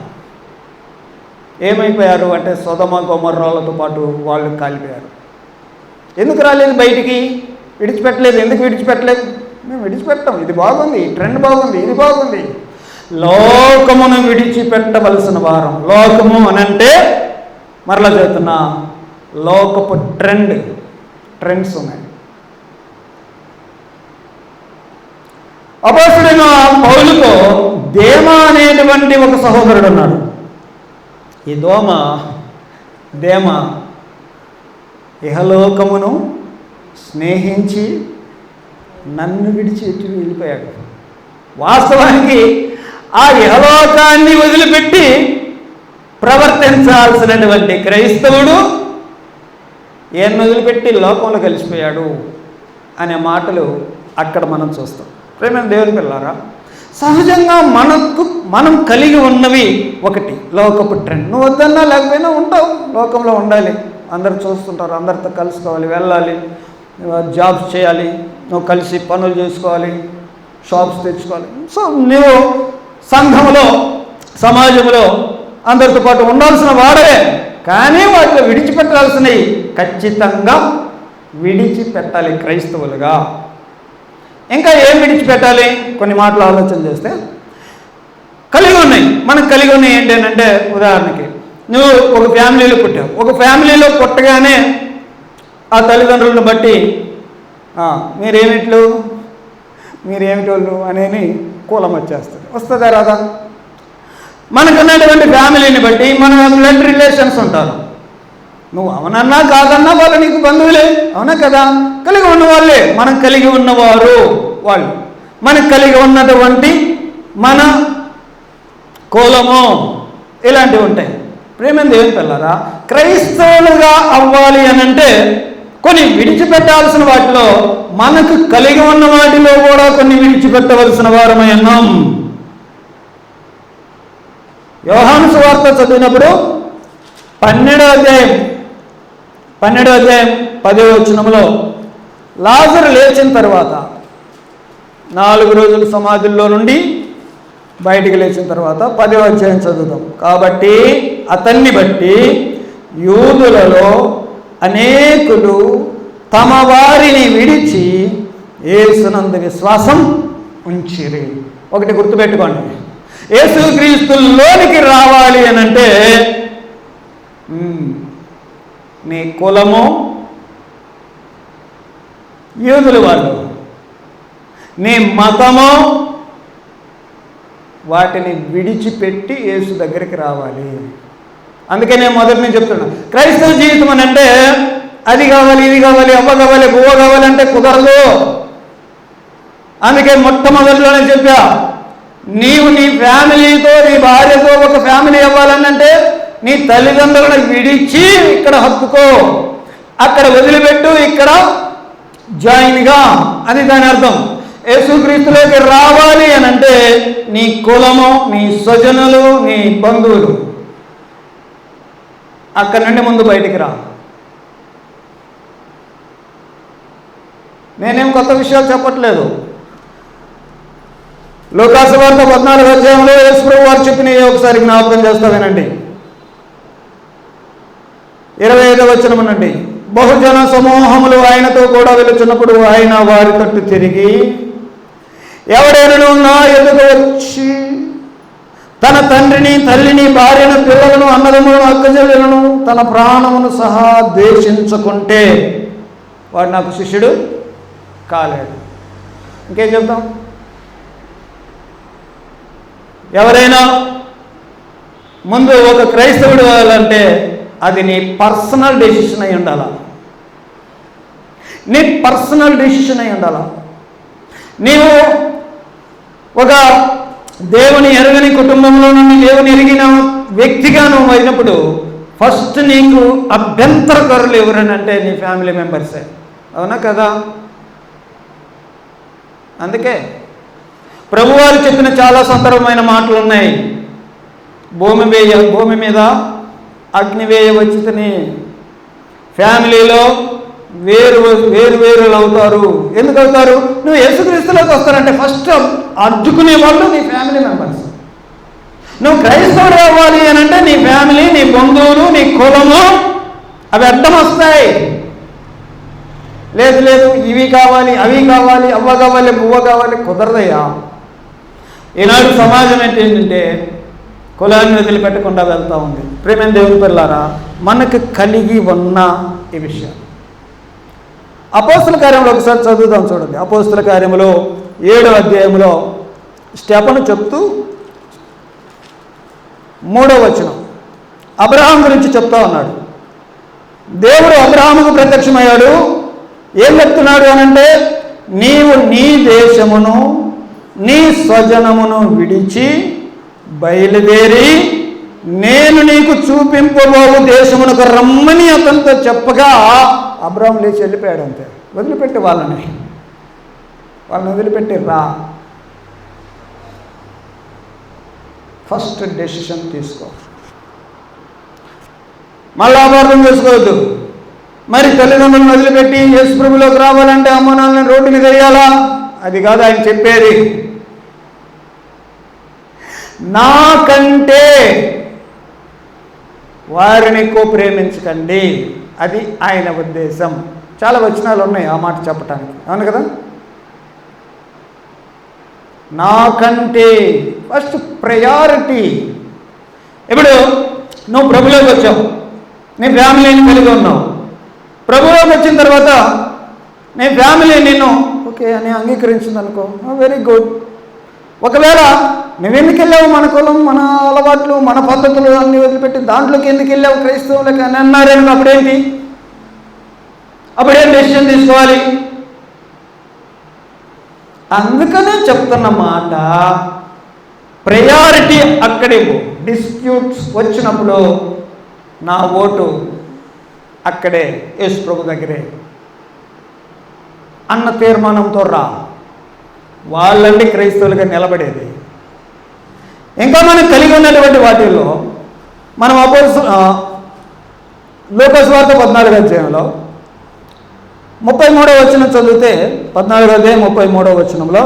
ఏమైపోయారు అంటే సొదొమ గొమొర్రాలతో పాటు వాళ్ళు కాలిపోయారు. ఎందుకు రాలేదు బయటికి? విడిచిపెట్టలేదు. ఎందుకు విడిచిపెట్టలేదు? మేము విడిచిపెట్టాం, ఇది బాగుంది, ట్రెండ్ బాగుంది, ఇది బాగుంది. లోకమును విడిచిపెట్టవలసిన వారం. లోకము అని అంటే మరలా చెబుతున్నా, లోకపు ట్రెండ్స్ ఉన్నాయి. అపోస్తలుడైన పౌలుతో దేమ అనేటువంటి ఒక సహోదరుడు ఉన్నాడు. ఈ దేమ ఇహలోకమును స్నేహించి నన్ను విడిచి ఎటు వెళ్ళిపోయాడు. వాస్తవానికి ఆ ఇహలోకాన్ని వదిలిపెట్టి ప్రవర్తించాల్సినటువంటి క్రైస్తవుడు ఏం వదిలిపెట్టి లోకంలో కలిసిపోయాడు అనే మాటలు అక్కడ మనం చూస్తాం. ప్రేమైన దేవుని పిల్లారా, సహజంగా మనం కలిగి ఉన్నవి ఒకటి లోకపు ట్రెండ్. నువ్వు వద్దన్నా లేకపోయినా ఉంటావు, లోకంలో ఉండాలి, అందరు చూస్తుంటారు, అందరితో కలుసుకోవాలి, వెళ్ళాలి, జాబ్స్ చేయాలి, నువ్వు కలిసి పనులు చేసుకోవాలి, షాప్స్ తెచ్చుకోవాలి. సో నువ్వు సంఘంలో సమాజంలో అందరితో పాటు ఉండాల్సిన వాడవే. కానీ వాటిలో విడిచిపెట్టాల్సినవి ఖచ్చితంగా విడిచిపెట్టాలి క్రైస్తవులుగా. ఇంకా ఏం విడిచిపెట్టాలి? కొన్ని మాటలు ఆలోచన చేస్తే మనకు కలిగి ఉన్నాయి ఏంటి అంటే, ఉదాహరణకి నువ్వు ఒక ఫ్యామిలీలో పుట్టావు. ఒక ఫ్యామిలీలో పుట్టగానే ఆ తల్లిదండ్రులను బట్టి మీరేమిటోళ్ళు అనేది కులం వస్తుందా రాదా? మనకున్నటువంటి ఫ్యామిలీని బట్టి మన బ్లడ్ రిలేషన్స్ ఉంటారు. నువ్వు అవునన్నా కాదన్నా వాళ్ళు నీకు బంధువులే, అవునా కదా? కలిగి ఉన్న వాళ్ళే, మనం కలిగి ఉన్నవారు వాళ్ళు, మనకు కలిగి ఉన్నటువంటి మన కులము, ఇలాంటివి ఉంటాయి. ప్రేమ దేవుని పిల్లరా, క్రైస్తవులుగా అవ్వాలి అని అంటే కొన్ని విడిచిపెట్టాల్సిన వాటిలో, మనకు కలిగి ఉన్న వాటిలో కూడా కొన్ని విడిచిపెట్టవలసిన వారమై ఉన్నాం. యోహాను సువార్త చదివినప్పుడు 12వ అధ్యాయం 10వ వచనంలో లాజరు లేచిన తర్వాత 4 రోజులు సమాధుల్లో నుండి బయటికి లేచిన తర్వాత 10వ అధ్యాయం చదువుతాం. కాబట్టి అతన్ని బట్టి యూదులలో అనేకులు తమ వారిని విడిచి యేసునందు విశ్వాసం ఉంచిరి. ఒకటి గుర్తుపెట్టుకోండి, యేసుక్రీస్తులోనికి రావాలి అని అంటే నీ కులము, యూదులు వాళ్ళు, నీ మతము, వాటిని విడిచిపెట్టి యేసు దగ్గరికి రావాలి. అందుకే నేను మొదటి నుంచి చెప్తున్నా, క్రైస్తవ జీవితం అని అంటే అది కావాలి, ఇది కావాలి, అవ్వ కావాలి, బువ్వ కావాలంటే కుదరదు. అందుకే మొట్టమొదటిలోనే చెప్పా, నీవు నీ ఫ్యామిలీతో, నీ భార్యతో ఒక ఫ్యామిలీ అవ్వాలనంటే నీ తల్లిదండ్రులను విడిచి ఇక్కడ హత్తుకో, అక్కడ వదిలిపెట్టు, ఇక్కడ జాయిన్గా అని దాని అర్థం. యేసుక్రీస్తులోకి రావాలి అని అంటే నీ కులము, నీ స్వజనులు, నీ బంధువులు, అక్కడి నుండి ముందు బయటికి రా. నేనేం కొత్త విషయాలు చెప్పట్లేదు. లూకాసు వార్త 14వ అధ్యాయంలో యేసు ప్రభువు వారు చెప్పినవి ఒకసారి జ్ఞాపకం చేస్తా వినండి. 25వ వచనం నుండి, బహుజన సమూహములు ఆయనతో కూడా వెళుచున్నప్పుడు ఆయన వారి తట్టు తిరిగి, ఎవడైనా నా ఎదుట వచ్చి తన తండ్రిని, తల్లిని, భార్యను, పిల్లలను, అన్నదమ్ములను, అక్కచెల్లెలను, తన ప్రాణమును సహా ద్వేషించుకుంటే వాడు నాకు శిష్యుడు కాలేడు. ఇంకేం చెప్తాం? ఎవరైనా ముందు ఒక క్రైస్తవుడు అవ్వాలంటే అది నీ పర్సనల్ డెసిషన్ అయి ఉండాలా. నీ పర్సనల్ డెసిషన్ అయి ఉండాలా. నీవు ఒక దేవుని ఎరగని కుటుంబంలో నుండి దేవుని ఎరిగిన వ్యక్తిగా నువ్వు అయినప్పుడు ఫస్ట్ నీకు అభ్యంతరకరులు ఎవరనంటే నీ ఫ్యామిలీ మెంబర్సే. అవునా కదా? అందుకే ప్రభువారు చెప్పిన చాలా సందర్భమైన మాటలు ఉన్నాయి. భూమి మీద అగ్ని వేయ వచ్చితని ఫ్యామిలీలో వేరు అవుతారు. ఎందుకు అవుతారు? నువ్వు యేసుక్రీస్తులోకి వస్తారంటే ఫస్ట్ అడ్డుకునే వాళ్ళు నీ ఫ్యామిలీ మెంబర్స్. నువ్వు క్రైస్తవుడు అవ్వాలి అని అంటే నీ ఫ్యామిలీ, నీ బంధువులు, నీ కులము అవి అడ్డం వస్తాయి. లేదు ఇవి కావాలి, అవి కావాలి, అవ్వ కావాలి, పువ్వ కావాలి, కుదరదయ్యా. ఈనాడు సమాజం ఏంటంటే కులాన్ని వదిలిపెట్టకుండా వెళ్తూ ఉంది. ప్రేమ దేవుని పిల్లారా, మనకు కలిగి ఉన్న ఈ విషయం అపోస్తల కార్యంలో ఒకసారి చదువుదాం. చూడండి, అపోస్తల కార్యములో 7వ అధ్యాయంలో స్టెఫను చెప్తూ 3వ వచనం అబ్రహాం గురించి చెప్తా ఉన్నాడు. దేవుడు అబ్రహాముకు ప్రత్యక్షమయ్యాడు. ఏం చెప్తున్నాడు అనంటే, నీవు నీ దేశమును నీ స్వజనమును విడిచి బయలుదేరి నేను నీకు చూపింపబోవు దేశమునకు రమ్మని అతనితో చెప్పగా అబ్రహాం లేచి వెళ్ళిపోయాడు. అంతే, వదిలిపెట్టి వాళ్ళని వదిలిపెట్టి రా. ఫస్ట్ డెసిషన్ తీసుకో. మళ్ళా అపార్థం చేసుకోవద్దు. మరి తల్లిదండ్రులను వదిలిపెట్టి యేసు ప్రభువులోకి రావాలంటే అమ్మ నాన్నని రోడ్డు మీద వేయాలా? అది కాదు ఆయన చెప్పేది. నాకంటే వారిని ఎక్కువ ప్రేమించకండి, అది ఆయన ఉద్దేశం. చాలా వచనాలు ఉన్నాయి ఆ మాట చెప్పటానికి, అవును కదా? నాకంటే ఫస్ట్ ప్రయారిటీ. ఇప్పుడు నువ్వు ప్రభులోకి వచ్చావు, నీ ఫ్యామిలీని కలిగి ఉన్నావు. ప్రభులోకి వచ్చిన తర్వాత నీ ఫ్యామిలీ నిన్ను ఓకే అని అంగీకరించింది అనుకో, వెరీ గుడ్. ఒకవేళ నువ్వెందుకు వెళ్ళావు, మన కులం, మన అలవాట్లు, మన పద్ధతులు అన్నీ వదిలిపెట్టి దాంట్లోకి ఎందుకు వెళ్ళావు క్రైస్తవులకి అని అన్నారేమో, అప్పుడేంటి? అప్పుడేం డెసిషన్ తీసుకోవాలి? అందుకనే చెప్తున్న మాట, ప్రయారిటీ అక్కడే. డిస్ప్యూట్స్ వచ్చినప్పుడు నా ఓటు అక్కడే, యేసు ప్రభు దగ్గరే అన్న తీర్మానంతో రా. వాళ్ళండి క్రైస్తవులుగా నిలబడేది. ఇంకా మనం కలిగి ఉన్నటువంటి వాటిల్లో మనం లూకా సువార్త 14వ అధ్యాయంలో 33వ వచనం చదివితే, 14వ అధ్యాయం 33వ వచనంలో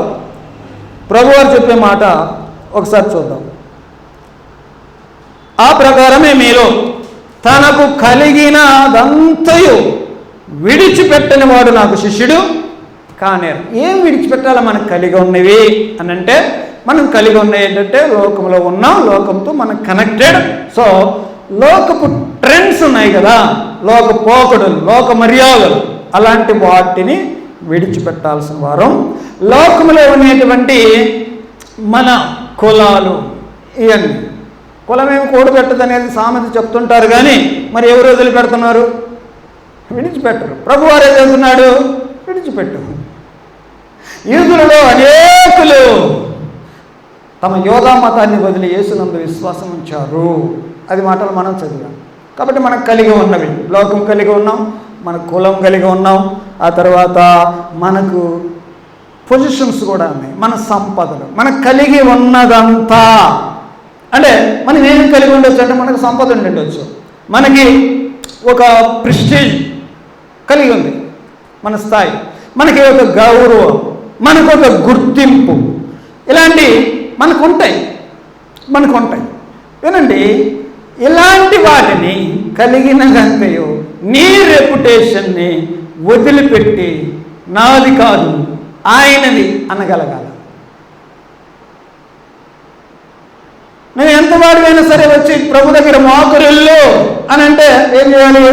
ప్రభువారు చెప్పే మాట ఒకసారి చూద్దాం. ఆ ప్రకారమే మీరు తనకు కలిగినదంతయు విడిచిపెట్టని వాడు నాకు శిష్యుడు కానేరు. ఏం విడిచిపెట్టాలో మనకు కలిగి ఉన్నవి అని అంటే, మనం కలిగి ఉన్నవి ఏంటంటే లోకంలో ఉన్నాం, లోకంతో మనం కనెక్టెడ్. సో లోకపు ట్రెండ్స్ ఉన్నాయి కదా, లోక పోకడులు, లోక మర్యాదలు, అలాంటి వాటిని విడిచిపెట్టాల్సిన వారం. లోకంలో ఉండేటువంటి మన కులాలు, ఇవన్నీ కులమేమి కూడబెట్టదు అనేది సామెత చెప్తుంటారు, కానీ మరి ఎవరు వదిలిపెడుతున్నారు? విడిచిపెట్టరు. ప్రభువారు ఏం చేస్తున్నాడు? విడిచిపెట్టు. యూదులలో అనేకులు తమ యోధా మతాన్ని వదిలి యేసునందు విశ్వాసం ఉంచారు. అది మాటలు మనం చదివాం. కాబట్టి మనకు కలిగి ఉన్నవి, లోకం కలిగి ఉన్నాం, మన కులం కలిగి ఉన్నాం, ఆ తర్వాత మనకు పొజిషన్స్ కూడా ఉన్నాయి, మన సంపదలు, మనకు కలిగి ఉన్నదంతా. అంటే మనం ఏం కలిగి ఉండొచ్చు అంటే, మనకు సంపద ఉండొచ్చు, మనకి ఒక ప్రెస్టీజ్ కలిగి ఉంది, మన స్థాయి, మనకి ఒక గౌరవం, మనకు ఒక గుర్తింపు, ఇలాంటి మనకు ఉంటాయి. వినండి, ఇలాంటి వాటిని కలిగినదంతయో నీ రెప్యుటేషన్ని వదిలిపెట్టి నాది కాదు ఆయనది అనగలగాల. నువ్వు ఎంత వాడివైనా సరే వచ్చి ప్రభు దగ్గర మోకరిల్లు అని అంటే ఏం చేయాలి?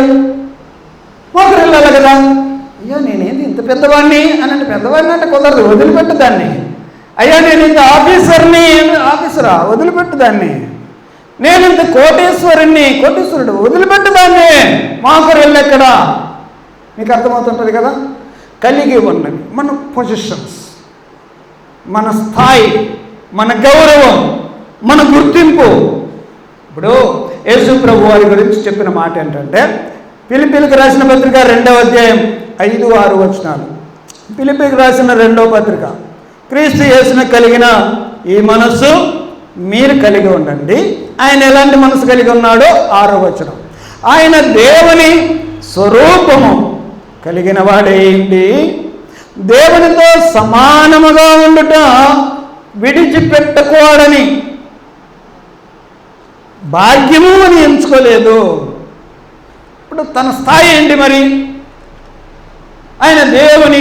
మోకరిల్లాలి కదా. అయ్యో నేనేంది ఇంత పెద్దవాడిని అని అంటే, పెద్దవాడిని అంటే కుదరదు, వదిలిపెట్టు దాన్ని. అయ్యా నేను ఇంత ఆఫీసర్ని, ఆఫీసరా వదిలిపెట్టు దాన్ని. నేను ఇంత కోటీశ్వరుడు వదిలిపెట్టు దాన్ని. మోకరిల్లు ఎక్కడ? మీకు అర్థమవుతుంటుంది కదా. కలిగి ఉన్నది మన పొజిషన్స్, మన స్థాయి, మన గౌరవం, మన గుర్తింపు. ఇప్పుడు యేసు ప్రభు వారి గురించి చెప్పిన మాట ఏంటంటే, ఫిలిప్పీలకు రాసిన పత్రిక 2వ అధ్యాయం 5-6 వచనాలు. ఫిలిప్పీలకు రాసిన 2వ పత్రిక, క్రీస్తు యేసును కలిగిన ఈ మనస్సు మీరు కలిగి ఉండండి. ఆయన ఎలాంటి మనసు కలిగి ఉన్నాడో 6వ వచనం. ఆయన దేవుని స్వరూపము కలిగిన వాడేంటి, దేవునితో సమానముగా ఉండుట విడిచిపెట్టకూడని భాగ్యము అని ఎంచుకోలేదు. ఇప్పుడు తన స్థాయి ఏంటి మరి? ఆయన దేవుని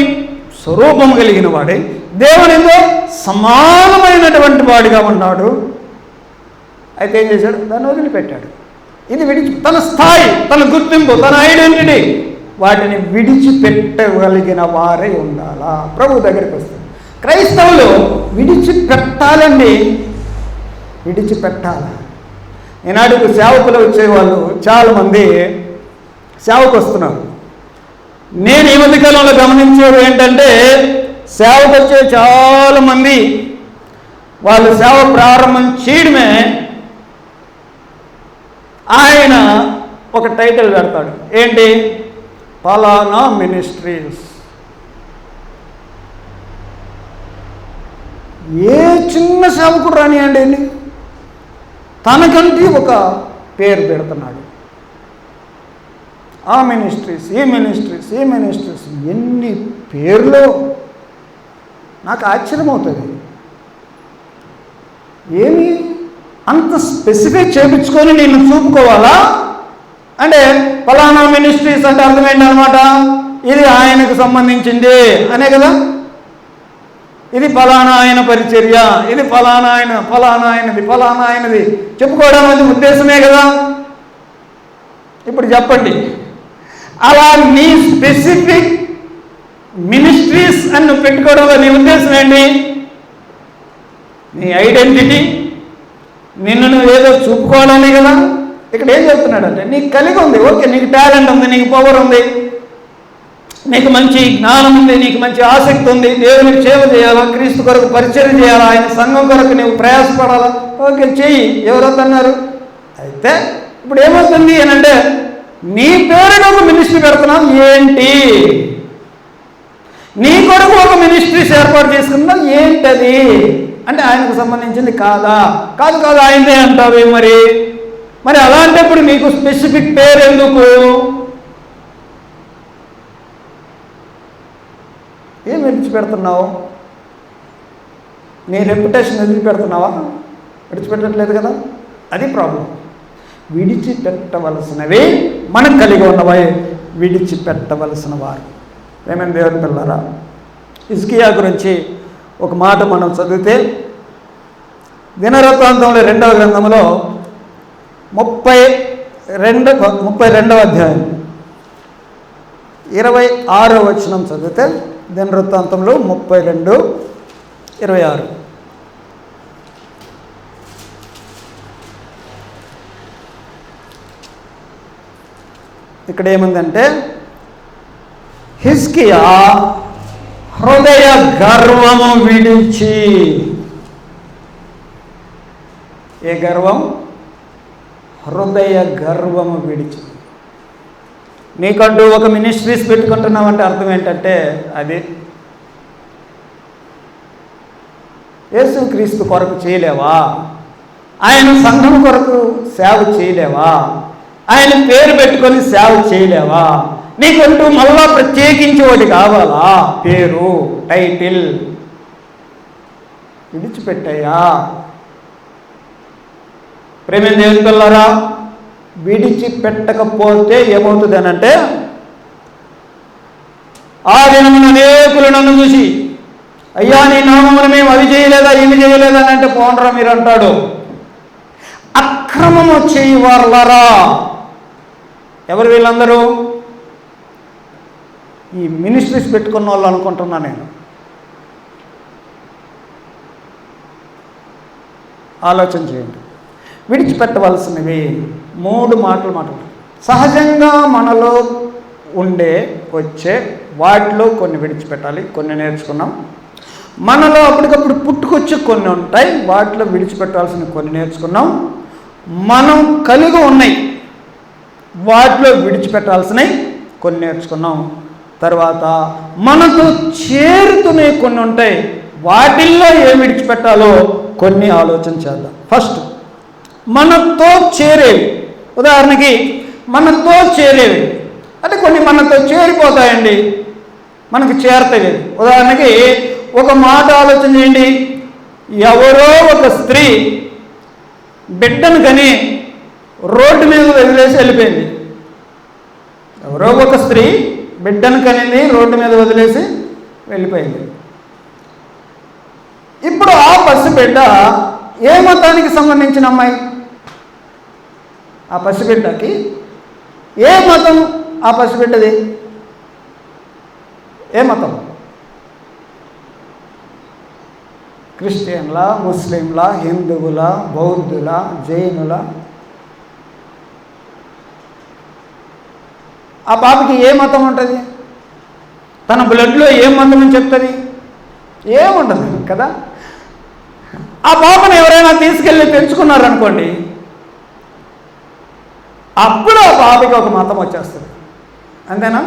స్వరూపం కలిగిన వాడే, దేవునితో సమానమైనటువంటి వాడిగా ఉన్నాడు. అయితే ఏం చేశాడు? దాన్ని వదిలిపెట్టాడు. ఇది తన స్థాయి, తన గుర్తింపు, తన ఐడెంటిటీ, వాటిని విడిచిపెట్టగలిగిన వారే ఉండాలా. ప్రభు దగ్గరికి వస్తుంది. క్రైస్తవులు విడిచిపెట్టాలండి, విడిచిపెట్టాలి. ఈనాటికి సేవకులు వచ్చేవాళ్ళు చాలామంది సేవకు వస్తున్నారు. నేను ఈ మధ్యకాలంలో గమనించేది ఏంటంటే, సేవకు వచ్చే చాలామంది వాళ్ళు సేవ ప్రారంభం చేయడమే ఆయన ఒక టైటిల్ పెడతాడు. ఏంటి? ఫలానా మినిస్ట్రీస్. ఏ చిన్న సేవకుడు రానియండి, తనకంటే ఒక పేరు పెడుతున్నాడు. ఆ మినిస్ట్రీస్, ఈ మినిస్ట్రీస్, ఈ మినిస్ట్రీస్, ఎన్ని పేర్లు! నాకు ఆశ్చర్యమవుతుంది. ఏమి అంత స్పెసిఫై చేయించుకొని నేను చూపుకోవాలా? అంటే ఫలానా మినిస్ట్రీస్ అంటే అర్థమైందనమాట, ఇది ఆయనకు సంబంధించింది అనే కదా. ఇది ఫలానా ఆయన పరిచర్య, ఇది ఫలానా ఆయనది చెప్పుకోవడం అది ఉద్దేశమే కదా. ఇప్పుడు చెప్పండి, అలా నీ స్పెసిఫిక్ మినిస్ట్రీస్ అని నువ్వు పెట్టుకోవడంలో నీ ఉద్దేశం ఏంటి? నీ ఐడెంటిటీ, నిన్ను నువ్వు ఏదో చూపుకోవాలని కదా. ఇక్కడ ఏం చెప్తున్నాడంటే, నీకు కలిగి ఉంది, ఓకే, నీకు టాలెంట్ ఉంది, నీకు పవర్ ఉంది, నీకు మంచి జ్ఞానం ఉంది, నీకు మంచి ఆసక్తి ఉంది, దేవునికి సేవ చేయాలా, క్రీస్తు కొరకు పరిచయం చేయాలా, ఆయన సంఘం కొరకు నువ్వు ప్రయాసపడాలా, ఓకే చెయ్యి, ఎవరొద్దన్నారు. అయితే ఇప్పుడు ఏమవుతుంది అని అంటే, నీ పేరును ఒక మినిస్ట్రీ పెడుతున్నాం ఏంటి, నీ కొరకు ఒక మినిస్ట్రీస్ ఏర్పాటు చేసుకున్నాం ఏంటది అంటే ఆయనకు సంబంధించింది కాదా? కాదు ఆయనదే అంటావే. మరి అలాంటప్పుడు నీకు స్పెసిఫిక్ పేరు ఎందుకు? ఏం విడిచిపెడుతున్నావు? నీ రెప్యుటేషన్ వదిలిపెడుతున్నావా? విడిచిపెట్టట్లేదు కదా, అది ప్రాబ్లం. విడిచిపెట్టవలసినవి మనకు కలిగి ఉన్నవే, విడిచిపెట్టవలసిన వారు. ఏమైనా దేవుని పిల్లరా, హిజ్కియా గురించి ఒక మాట మనం చదివితే, దినవృత్తాంతంలో 2వ గ్రంథంలో 32వ అధ్యాయం 26వ వచనం చదివితే, దినవృత్తాంతంలో 32:26. ఇక్కడ ఏముందంటే, హిజ్కియా హృదయ గర్వము విడిచి. ఏ గర్వం? హృదయ గర్వము విడిచి. నీకంటూ ఒక మినిస్ట్రీస్ పెట్టుకుంటున్నావంటే అర్థం ఏంటంటే, అది యేసుక్రీస్తు కొరకు చేయలేవా? ఆయన సంఘం కొరకు సేవ చేయలేవా? ఆయన పేరు పెట్టుకొని సేవ చేయలేవా? నీకంటూ మళ్ళా ప్రత్యేకించి ఒకటి కావాలా? పేరు, టైటిల్ విడిచిపెట్టాయా? ప్రేమ దేవుని పిల్లరా, విడిచిపెట్టకపోతే ఏమవుతుంది అనంటే, ఆ దినమున అనేకులు నన్ను చూసి, అయ్యా నీ నామమును మేము అవి చేయలేదా ఇవి చేయలేదా అని అంటే, పోండ్రా మీరు అంటాడు. అక్రమము చేయవారులారా. ఎవరు వీళ్ళందరూ? ఈ మినిస్ట్రీస్ పెట్టుకున్న వాళ్ళు అనుకుంటున్నా నేను. ఆలోచన చేయండి. విడిచిపెట్టవలసినవి 3 మాటలు సహజంగా మనలో వచ్చే వాటిలో కొన్ని విడిచిపెట్టాలి, కొన్ని నేర్చుకున్నాం. మనలో అప్పటికప్పుడు పుట్టుకొచ్చి కొన్ని ఉంటాయి, వాటిలో విడిచిపెట్టాల్సిన కొన్ని నేర్చుకున్నాం. మనం కలిగి ఉన్నాయి, వాటిలో విడిచిపెట్టాల్సినవి కొన్ని నేర్చుకున్నాం. తర్వాత మనతో చేరుతూనే కొన్ని ఉంటాయి, వాటిల్లో ఏం విడిచిపెట్టాలో కొన్ని ఆలోచన చేద్దాం. ఫస్ట్, మనతో చేరేవి. ఉదాహరణకి మనతో చేరేవి అంటే కొన్ని మనతో చేరిపోతాయండి, మనకు చేరతాయి. ఉదాహరణకి ఒక మాట ఆలోచన చేయండి. ఎవరో ఒక స్త్రీ బిడ్డను కని రోడ్డు మీద వదిలేసి వెళ్ళిపోయింది. ఎవరో ఒక స్త్రీ బిడ్డను కనింది, రోడ్డు మీద వదిలేసి వెళ్ళిపోయింది. ఇప్పుడు ఆ పసిబిడ్డ ఏ మతానికి సంబంధించిన అమ్మాయి? ఆ పసిబిడ్డకి ఏ మతం? ఆ పసిబిడ్డది ఏ మతం? క్రిస్టియన్లా, ముస్లింలా, హిందువులా, బౌద్ధుల, జైనుల? ఆ పాపకి ఏ మతం ఉంటుంది? తన బ్లడ్లో ఏ మతం అని చెప్తుంది? ఏముండదు కదా. ఆ పాపను ఎవరైనా తీసుకెళ్ళి పెంచుకున్నారనుకోండి, అప్పుడు ఆ పాపకి ఒక మతం వచ్చేస్తుంది. అంతేనా?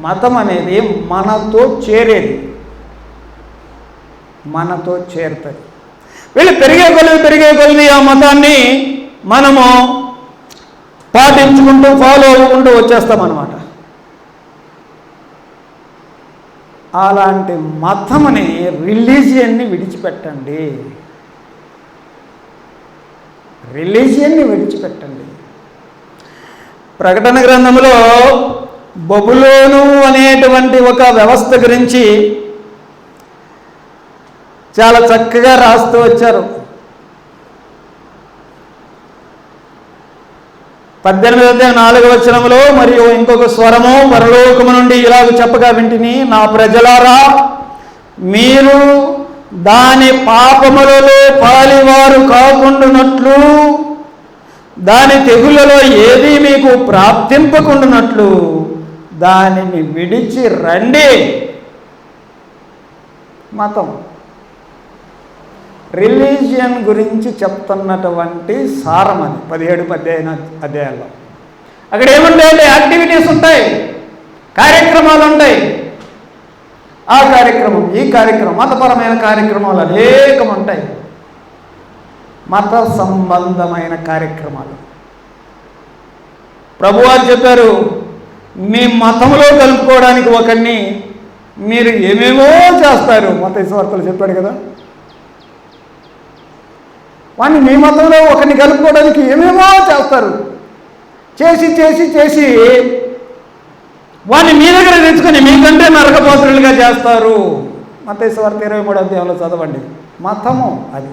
మతం అనేది మనతో చేరేది, మనతో చేరుతుంది. వీళ్ళు పెరిగే కొలిది ఆ మతాన్ని మనము పాటించుకుంటూ ఫాలో అవ్వకుంటూ వచ్చేస్తామన్నమాట. అలాంటి మతముని, రిలీజియన్ని విడిచిపెట్టండి. రిలీజియన్ని విడిచిపెట్టండి. ప్రకటన గ్రంథంలో బబులోను అనేటువంటి ఒక వ్యవస్థ గురించి చాలా చక్కగా రాస్తూ వచ్చారు. 18:4 మరియు ఇంకొక స్వరము పరలోకము నుండి ఇలాగ చెప్పగా వింటిని, నా ప్రజలారా, మీరు దాని పాపములలో పాలివారు కాకుండానట్లు, దాని తెగులలో ఏది మీకు ప్రాప్తింపకుండానట్లు దానిని విడిచి రండి. మతం, రిలీజియన్ గురించి చెప్తున్నటువంటి సారం అది 17-18 అధ్యాయాల్లో. అక్కడ ఏముంటాయంటే యాక్టివిటీస్ ఉంటాయి, కార్యక్రమాలు ఉంటాయి. ఆ కార్యక్రమం, ఈ కార్యక్రమం, మతపరమైన కార్యక్రమాలు అనేకం ఉంటాయి. మత సంబంధమైన కార్యక్రమాలు. ప్రభువారు చెప్పారు, మీ మతంలో కలుపుకోవడానికి ఒకరిని మీరు ఏమేమో చేస్తారు. మత్తయి సువార్తలో చెప్పాడు కదా, వాడిని మీ మతంలో ఒకరిని కలుపుకోవడానికి ఏమేమో చేస్తారు. చేసి చేసి చేసి వాడిని మీ దగ్గర తెచ్చుకొని మీకంటే నరకపోతులుగా చేస్తారు. మత్తయి సువార్త 23వ అధ్యాయంలో చదవండి. మతము అది.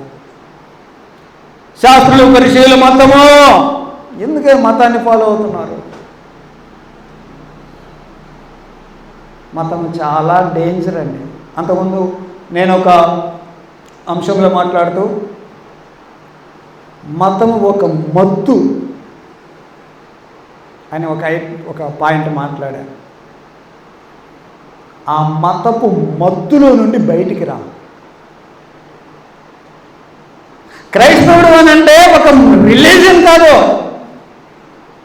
శాస్త్రులు, పరిచయులు మతము. ఎందుకే మతాన్ని ఫాలో అవుతున్నారు? మతం చాలా డేంజర్ అండి. అంతకుముందు నేను ఒక అంశంలో మాట్లాడుతూ మతము ఒక మత్తు అని ఒక పాయింట్ మాట్లాడాను. ఆ మతపు మత్తులో నుండి బయటికి రా. క్రైస్తవుడు అని అంటే ఒక రిలీజియన్ కాదు,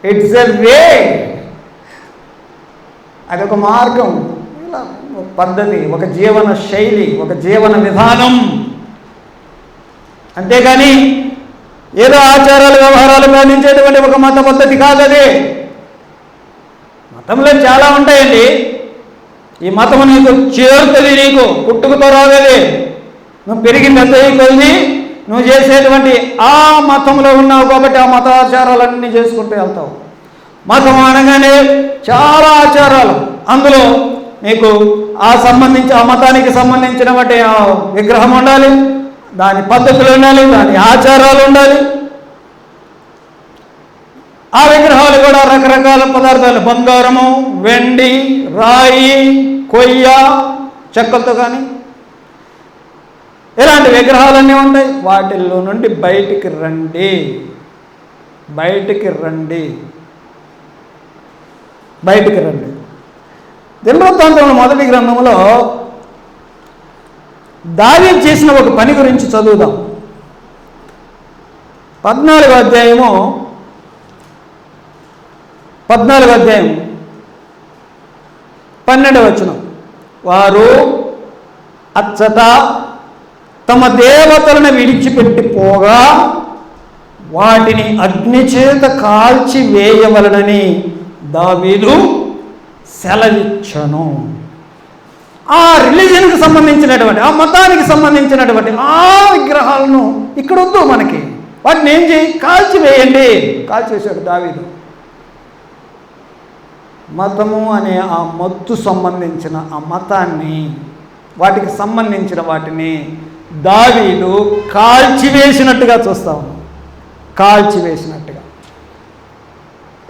ఇట్స్ ఎ వే. అదొక మార్గం, ఒక పద్ధతి, ఒక జీవన శైలి, ఒక జీవన విధానం. అంతేగాని ఏదో ఆచారాలు, వ్యవహారాలు పాటించేటువంటి ఒక మత పద్ధతి కాదు అది. మతంలో చాలా ఉంటాయండి. ఈ మతము నీకు చేరుతుంది, నీకు పుట్టుకతో రాగది. నువ్వు పెరిగి పెద్ద కొద్ది నువ్వు చేసేటువంటి ఆ మతంలో ఉన్నావు కాబట్టి ఆ మతాచారాలన్నీ చేసుకుంటూ వెళ్తావు. మతం అనగానే చాలా ఆచారాలు, అందులో నీకు ఆ మతానికి సంబంధించినటువంటి విగ్రహం ఉండాలి, దాని పద్ధతులు ఉండాలి, దాని ఆచారాలు ఉండాలి. ఆ విగ్రహాలు కూడా రకరకాల పదార్థాలు, బంగారము, వెండి, రాయి, కొయ్య, చెక్కలతో కానీ ఇలాంటి విగ్రహాలన్నీ ఉంటాయి. వాటిల్లో నుండి బయటికి రండి, బయటికి రండి, బయటికి రండి. దినవృత్తాంతముల మొదటి గ్రంథంలో దావీదు చేసిన ఒక పని గురించి చదువుదాం. 14వ అధ్యాయం 12వ వచనం. వారు అచ్చట తమ దేవతలను విడిచిపెట్టి పోగా వాటిని అగ్నిచేత కాల్చి వేయవలనని దావీదు సెలవిచ్చను. ఆ రిలీజన్కి సంబంధించినటువంటి, ఆ మతానికి సంబంధించినటువంటి ఆ విగ్రహాలను ఇక్కడ వద్దు మనకి, వాటిని ఏం చేయి, కాల్చి వేయండి. కాల్చేశాడు దావీదు. మతము అనే ఆ మత్తు సంబంధించిన ఆ మతాన్ని, వాటికి సంబంధించిన వాటిని దావీదు కాల్చివేసినట్టుగా చూస్తా ఉన్నాం. కాల్చివేసినట్టుగా.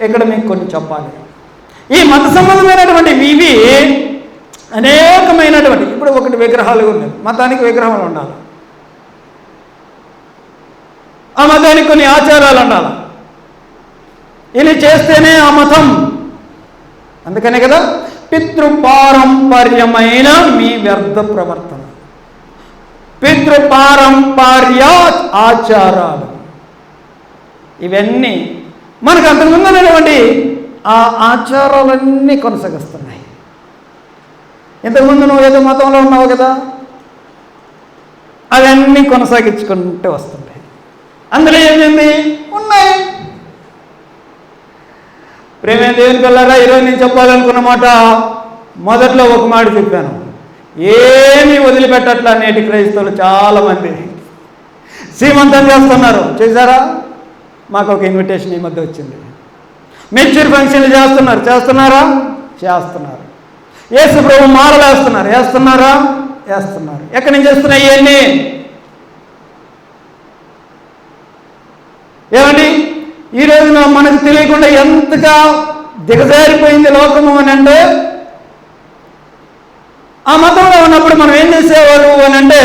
ఇక్కడ మీకు కొన్ని చెప్పాలి. ఈ మత సంబంధమైనటువంటి ఇవి అనేకమైనటువంటి, ఇప్పుడు ఒకటి విగ్రహాలు ఉన్నాయి. మతానికి విగ్రహాలు ఉండాలి, ఆ మతానికి కొన్ని ఆచారాలు ఉండాలి. ఇది చేస్తేనే ఆ మతం. అందుకనే కదా పితృపారంపర్యమైన మీ వ్యర్థ ప్రవర్తన, పితృపారంపర్య ఆచారాలు, ఇవన్నీ మనకు అంతకుముందు ఉన్నటువంటి ఆ ఆచారాలన్నీ కొనసాగిస్తున్నాయి. ఇంతకుముందు నువ్వు ఏదో మతంలో ఉన్నావు కదా, అవన్నీ కొనసాగించుకుంటూ వస్తున్నాయి. అందులో ఏమైంది ఉన్నాయి. ప్రేమ దేవుని పిల్లరా, ఈరోజు నేను చెప్పాలనుకున్న మాట, మొదట్లో ఒక మాట చెప్పాను, ఏమీ వదిలిపెట్టట్లా నేటి క్రైస్తవులు చాలామంది శ్రీమంతం చేస్తున్నారు. చేశారా? మాకు ఒక ఇన్విటేషన్ ఈ మధ్య వచ్చింది. మెచ్యూర్ ఫంక్షన్లు చేస్తున్నారా? చేస్తున్నారు. యేసు ప్రభు మాలలు వేస్తున్నారా? వేస్తున్నారు. ఎక్కడి నుంచి వస్తున్నాయి ఇవన్నీ? ఏమండి, ఈ రోజున మనకు తెలియకుండా ఎంతగా దిగజారిపోయింది లోకము అని అంటే, ఆ మతంలో ఉన్నప్పుడు మనం ఏం చేసేవాళ్ళు అని అంటే,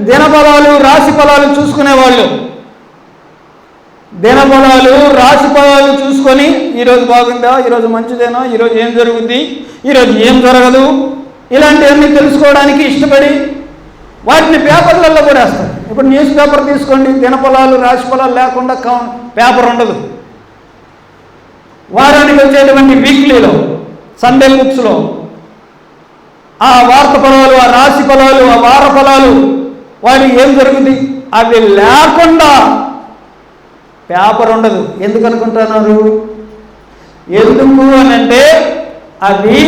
దినఫలాలు, రాశి ఫలాలు చూసుకునేవాళ్ళు. దినఫలాలు, రాశి ఫలాలు చూసుకొని ఈరోజు బాగుందా, ఈరోజు మంచిదేనా, ఈరోజు ఏం జరుగుద్ది, ఈరోజు ఏం జరగదు, ఇలాంటివన్నీ తెలుసుకోవడానికి ఇష్టపడి వాటిని పేపర్లలో కూడా వేస్తారు. ఇప్పుడు న్యూస్ పేపర్ తీసుకోండి, దినఫలాలు, రాశి ఫలాలు లేకుండా పేపర్ ఉండదు. వారానికి వచ్చేటువంటి వీక్లీలో, సండే బుక్స్లో ఆ వార్త ఫలాలు, ఆ రాశి ఫలాలు, ఆ వార ఫలాలు, వాటికి ఏం జరుగుతుంది, అవి లేకుండా పేపర్ ఉండదు. ఎందుకు అనుకుంటున్నారు? ఎందుకు అని అంటే అది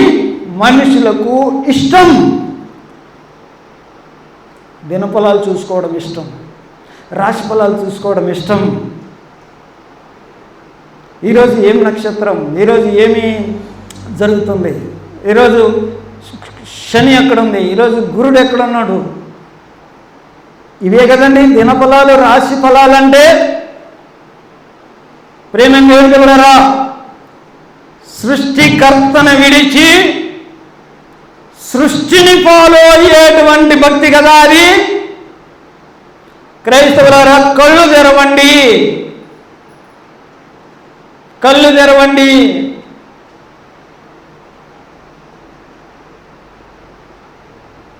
మనుషులకు ఇష్టం. దినఫలాలు చూసుకోవడం ఇష్టం, రాశి ఫలాలు చూసుకోవడం ఇష్టం. ఈరోజు ఏం నక్షత్రం, ఈరోజు ఏమి జరుగుతుంది, ఈరోజు శని ఎక్కడుంది, ఈరోజు గురుడు ఎక్కడున్నాడు, ఇవే కదండి దినఫలాలు, రాశి ఫలాలంటే. ప్రేమ దేవులారా, సృష్టికర్తను విడిచి సృష్టిని ఫాలో అయ్యేటువంటి భక్తి కదా అది. క్రైస్తవులారా, కళ్ళు తెరవండి, కళ్ళు తెరవండి.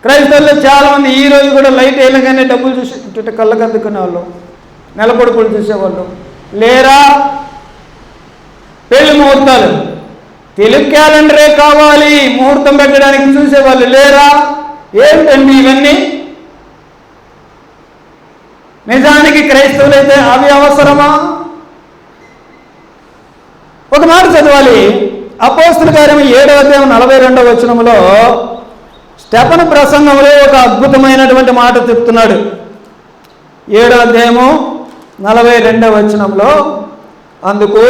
క్రైస్తవుల్లో చాలామంది ఈరోజు కూడా లైట్ వేయగానే డబ్బులు చూసి కళ్ళకు అద్దుకునే వాళ్ళు, నెలకొడుకులు చూసేవాళ్ళు లేరా? పెళ్లి ముహూర్తాలు, తెలుగు క్యాలెండరే కావాలి ముహూర్తం పెట్టడానికి చూసేవాళ్ళు లేరా? ఏంటండి ఇవన్నీ? నిజానికి క్రైస్తవులైతే అవి అవసరమా? ఒక మాట చదవాలి. అపోస్తలుల కార్యం 7వ అధ్యాయం 42వ వచనంలో స్టెఫను ప్రసంగంలో ఒక అద్భుతమైనటువంటి మాట చెప్తున్నాడు. 7వ అధ్యాయము 42వ వచనంలో, అందుకు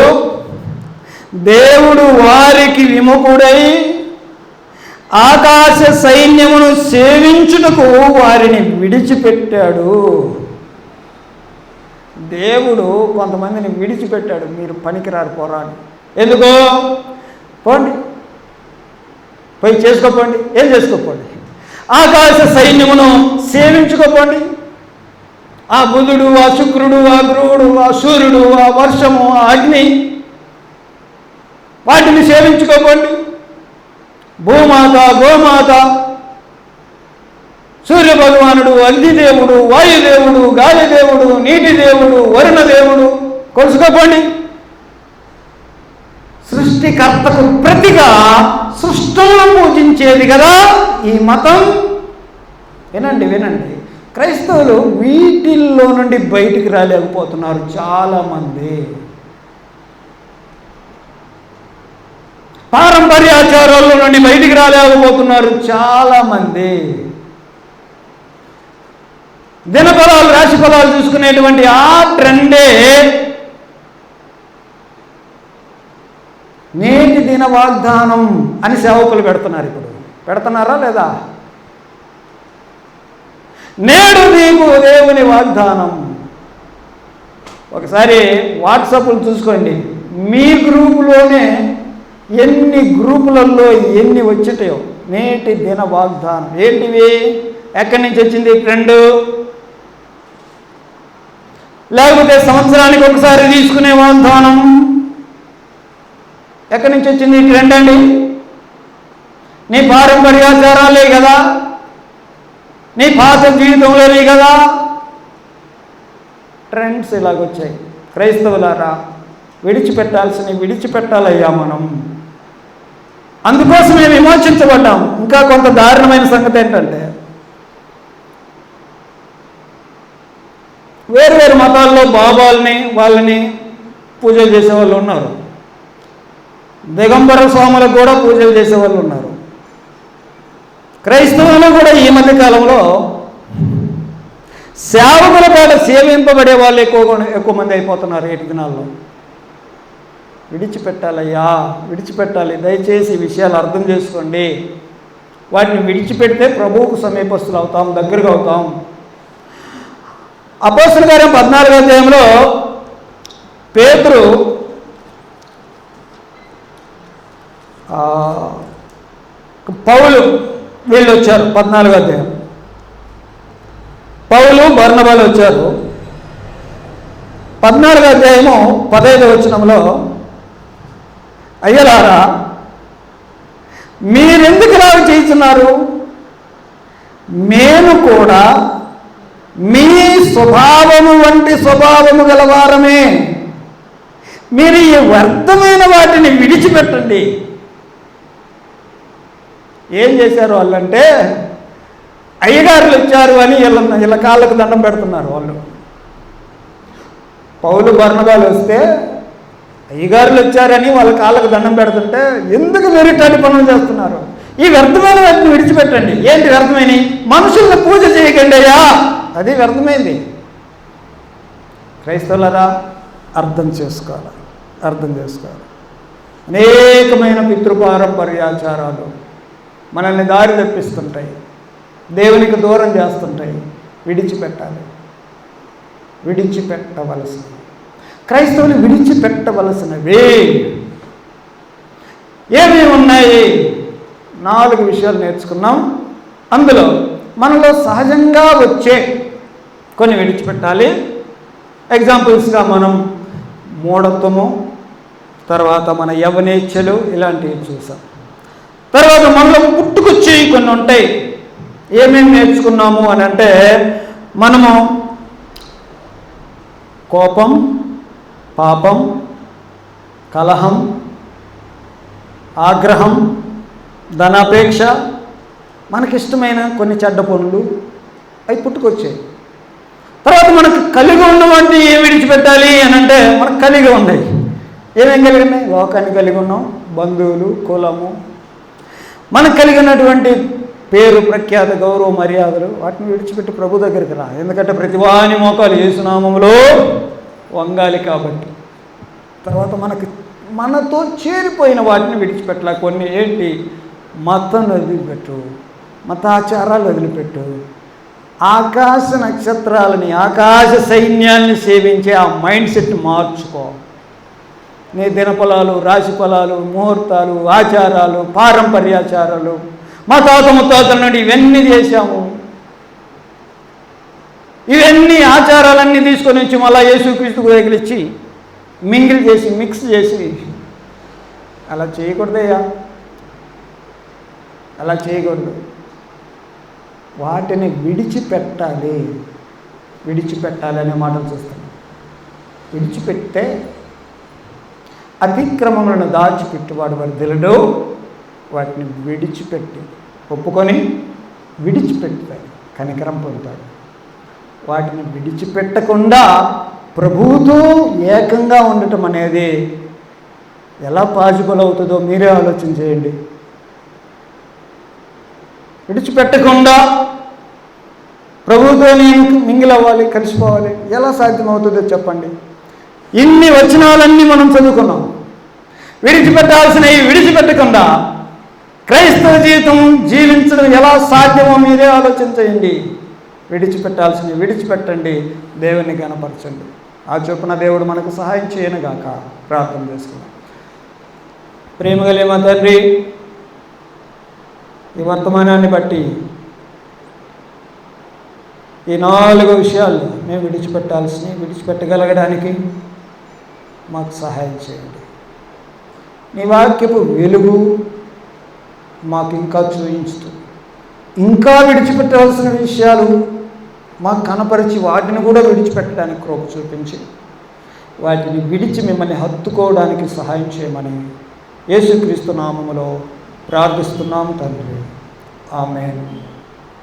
దేవుడు వారికి విముఖుడై ఆకాశ సైన్యమును సేవించుటకు వారిని విడిచిపెట్టాడు. దేవుడు కొంతమందిని విడిచిపెట్టాడు, మీరు పనికిరారు పోరాడు. ఎందుకో? పోండి, పోయి చేసుకోపోండి, ఏం చేసుకోపోండి. ఆకాశ సైన్యమును సేవించుకోపోండి. ఆ బుధుడు, ఆ శుక్రుడు, ఆ గురువుడు, ఆ సూర్యుడు, ఆ వర్షము, ఆ అగ్ని, వాటిని సేవించుకోపోండి. భూమాత, గోమాత, సూర్య భగవానుడు, అగ్నిదేవుడు, వాయుదేవుడు, గాలిదేవుడు, నీటి దేవుడు, వరుణ దేవుడు కొలుసుకోపోండి. సృష్టికర్తకు ప్రతిగా సృష్టిలో పూజించేది కదా ఈ మతం. వినండి వినండి, క్రైస్తవులు వీటిల్లో నుండి బయటికి రాలేకపోతున్నారు చాలామంది. పారంపర్యాచారాల నుండి బయటికి రాలేకపోతున్నారు చాలామంది. దినఫలాలు, రాశి ఫలాలు చూసుకునేటువంటి ఆ ట్రెండే నేటి దిన వాగ్దానం అని సేవకులు పెడుతున్నారు. ఇప్పుడు పెడుతున్నారా లేదా? నేడు నీకు దేవుని వాగ్దానం. ఒకసారి వాట్సాప్లు చూసుకోండి, మీ గ్రూపులోనే ఎన్ని గ్రూపులలో ఎన్ని వచ్చేటాయో నేటి దిన వాగ్దానం. ఏంటివి? ఎక్కడి నుంచి వచ్చింది ట్రెండ్? లేకపోతే సంవత్సరానికి ఒకసారి తీసుకునే వాగ్దానం ఎక్కడి నుంచి వచ్చింది ట్రెండ్ అండి? నీ పారంపర్యాచారాలే కదా, నీ పాత జీవితంలోనే కదా ట్రెండ్స్ ఇలాగొచ్చాయి. క్రైస్తవులారా, విడిచిపెట్టాలయ్యా మనం. అందుకోసమే విమోచించబడ్డాం. ఇంకా కొంత దారుణమైన సంగతి ఏంటంటే, వేరు మతాల్లో బాబాల్ని వాళ్ళని పూజలు చేసేవాళ్ళు ఉన్నారు. దిగంబర స్వాములకు కూడా పూజలు చేసేవాళ్ళు ఉన్నారు. క్రైస్తవులు కూడా ఈ మధ్య కాలంలో సేవకుల పాట సేవింపబడే వాళ్ళు ఎక్కువ మంది అయిపోతున్నారు ఏటి దినాల్లో. విడిచిపెట్టాలి. దయచేసి ఈ విషయాలు అర్థం చేసుకోండి. వాటిని విడిచిపెడితే ప్రభువుకు సమీపస్తులు అవుతాం, దగ్గరగా అవుతాం. అపోస్తలుల కార్యం 14వ అధ్యాయంలో పేతురు పౌలు వీళ్ళు వచ్చారు. 14వ అధ్యాయం పౌలు బర్నబాలు వచ్చారు. 14వ అధ్యాయము 15వ వచనంలో, అయ్యలారా మీరెందుకు ఇలా చేస్తున్నారు? మేము కూడా మీ స్వభావము వంటి స్వభావము గలవారమే. మీరు ఈ వ్యర్థమైన వాటిని విడిచిపెట్టండి. ఏం చేశారు వాళ్ళంటే, అయ్యగారులు వచ్చారు అని వీళ్ళ కాళ్ళకు దండం పెడుతున్నారు వాళ్ళు. పౌలు బర్నబాలు వస్తే అయ్యగారులు వచ్చారని వాళ్ళ కాళ్ళకు దండం పెడుతుంటే, ఎందుకు మీరు ఇట్లాంటి పనులు చేస్తున్నారు? ఈ వ్యర్థమైన వాటిని విడిచిపెట్టండి. ఏంటి వ్యర్థమైన? మనుషుల్ని పూజ చేయకండి అయ్యా, అది వ్యర్థమైంది. క్రైస్తవులరా, అర్థం చేసుకోవాలి. అనేకమైన పితృపారంపర్యాచారాలు మనల్ని దారి తప్పిస్తుంటాయి, దేవునికి దూరం చేస్తుంటాయి. విడిచిపెట్టవలసిన క్రైస్తవులు విడిచిపెట్టవలసినవి ఏమేమి ఉన్నాయి? 4 విషయాలు నేర్చుకున్నాం. అందులో మనలో సహజంగా వచ్చే కొన్ని విడిచిపెట్టాలి. ఎగ్జాంపుల్స్గా మనం మూఢత్వము, తర్వాత మన యవనేచ్ఛలు ఇలాంటివి చూసాం. తర్వాత మనలో పుట్టుకొచ్చేవి కొన్ని ఉంటాయి. ఏమేమి నేర్చుకున్నాము అని అంటే, మనము కోపం, పాపం, కలహం, ఆగ్రహం, ధనాపేక్ష, మనకిష్టమైన కొన్ని చెడ్డ పనులు అవి పుట్టుకొచ్చాయి. తర్వాత మనకు కలిగి ఉన్నవంటి ఏం విడిచిపెట్టాలి అని అంటే, మనకు కలిగి ఉన్నాయి. ఏమేం కలిగి ఉన్నాయి? లోకాన్ని కలిగి ఉన్నాం, బంధువులు, కులము, మనకు కలిగి ఉన్నటువంటి పేరు, ప్రఖ్యాత, గౌరవ, మర్యాదలు, వాటిని విడిచిపెట్టి ప్రభు దగ్గరికి రా. ఎందుకంటే ప్రతివాని మోకాలు యేసునామములో వంగాలి కాబట్టి. తర్వాత మనతో చేరిపోయిన వాటిని విడిచిపెట్టాలి. కొన్ని ఏంటి? మతం వదిలిపెట్టు, మతాచారాలు వదిలిపెట్టు. ఆకాశ నక్షత్రాలని, ఆకాశ సైన్యాన్ని సేవించే ఆ మైండ్ సెట్ మార్చుకో. నీ దినఫలాలు, రాశి ఫలాలు, ముహూర్తాలు, ఆచారాలు, పారంపర్యాచారాలు, మా తాత ముత్తాతల నుండి ఇవన్నీ చేశాము. ఇవన్నీ ఆచారాలన్నీ తీసుకొని వచ్చి మళ్ళా యేసుక్రీస్తుకు తగిలిచ్చి మింగిల్ చేసి, మిక్స్ చేసి అలా చేయకూడదయ్యా, అలా చేయకూడదు. వాటిని విడిచిపెట్టాలి అనే మాటలు చూస్తాం. విడిచిపెట్టే అతిక్రమములను దాచిపెట్టువాడు వర్ధిల్లడు. వాటిని విడిచిపెట్టి ఒప్పుకొని విడిచిపెడతాడు, కనికరం పొందుతాడు. వాటిని విడిచిపెట్టకుండా ప్రభువుతో ఏకంగా ఉండటం అనేది ఎలా పాజిబుల్ అవుతుందో మీరే ఆలోచన చేయండి. విడిచిపెట్టకుండా ప్రభువుతో నేను మింగిల్ అవ్వాలి, కలిసిపోవాలి, ఎలా సాధ్యమవుతుందో చెప్పండి. ఇన్ని వచనాలన్నీ మనం చదువుకున్నాం. విడిచిపెట్టాల్సినవి విడిచిపెట్టకుండా క్రైస్తవ జీవితం జీవించడం ఎలా సాధ్యమో మీరే ఆలోచన చేయండి. విడిచిపెట్టాల్సినవి విడిచిపెట్టండి, దేవుని గణపరచండి. ఆ చొప్పున దేవుడు మనకు సహాయం చేయనుగాక. ప్రార్థన చేసుకున్నాం. ప్రేమ కలిగిన మా తండ్రి, ఈ వర్తమానాన్ని బట్టి ఈ 4 విషయాలు మేము విడిచిపెట్టగలగడానికి మాకు సహాయం చేయండి. నీ వాక్యపు వెలుగు మాకు ఇంకా చూయించుతూ, ఇంకా విడిచిపెట్టాల్సిన విషయాలు మాకు కనపరిచి వాటిని కూడా విడిచిపెట్టడానికి కృప చూపించి వాటిని విడిచి మిమ్మల్ని హత్తుకోవడానికి సహాయం చేయమని యేసుక్రీస్తు నామములో ప్రార్థిస్తున్నాము తండ్రి. ఆమేన్.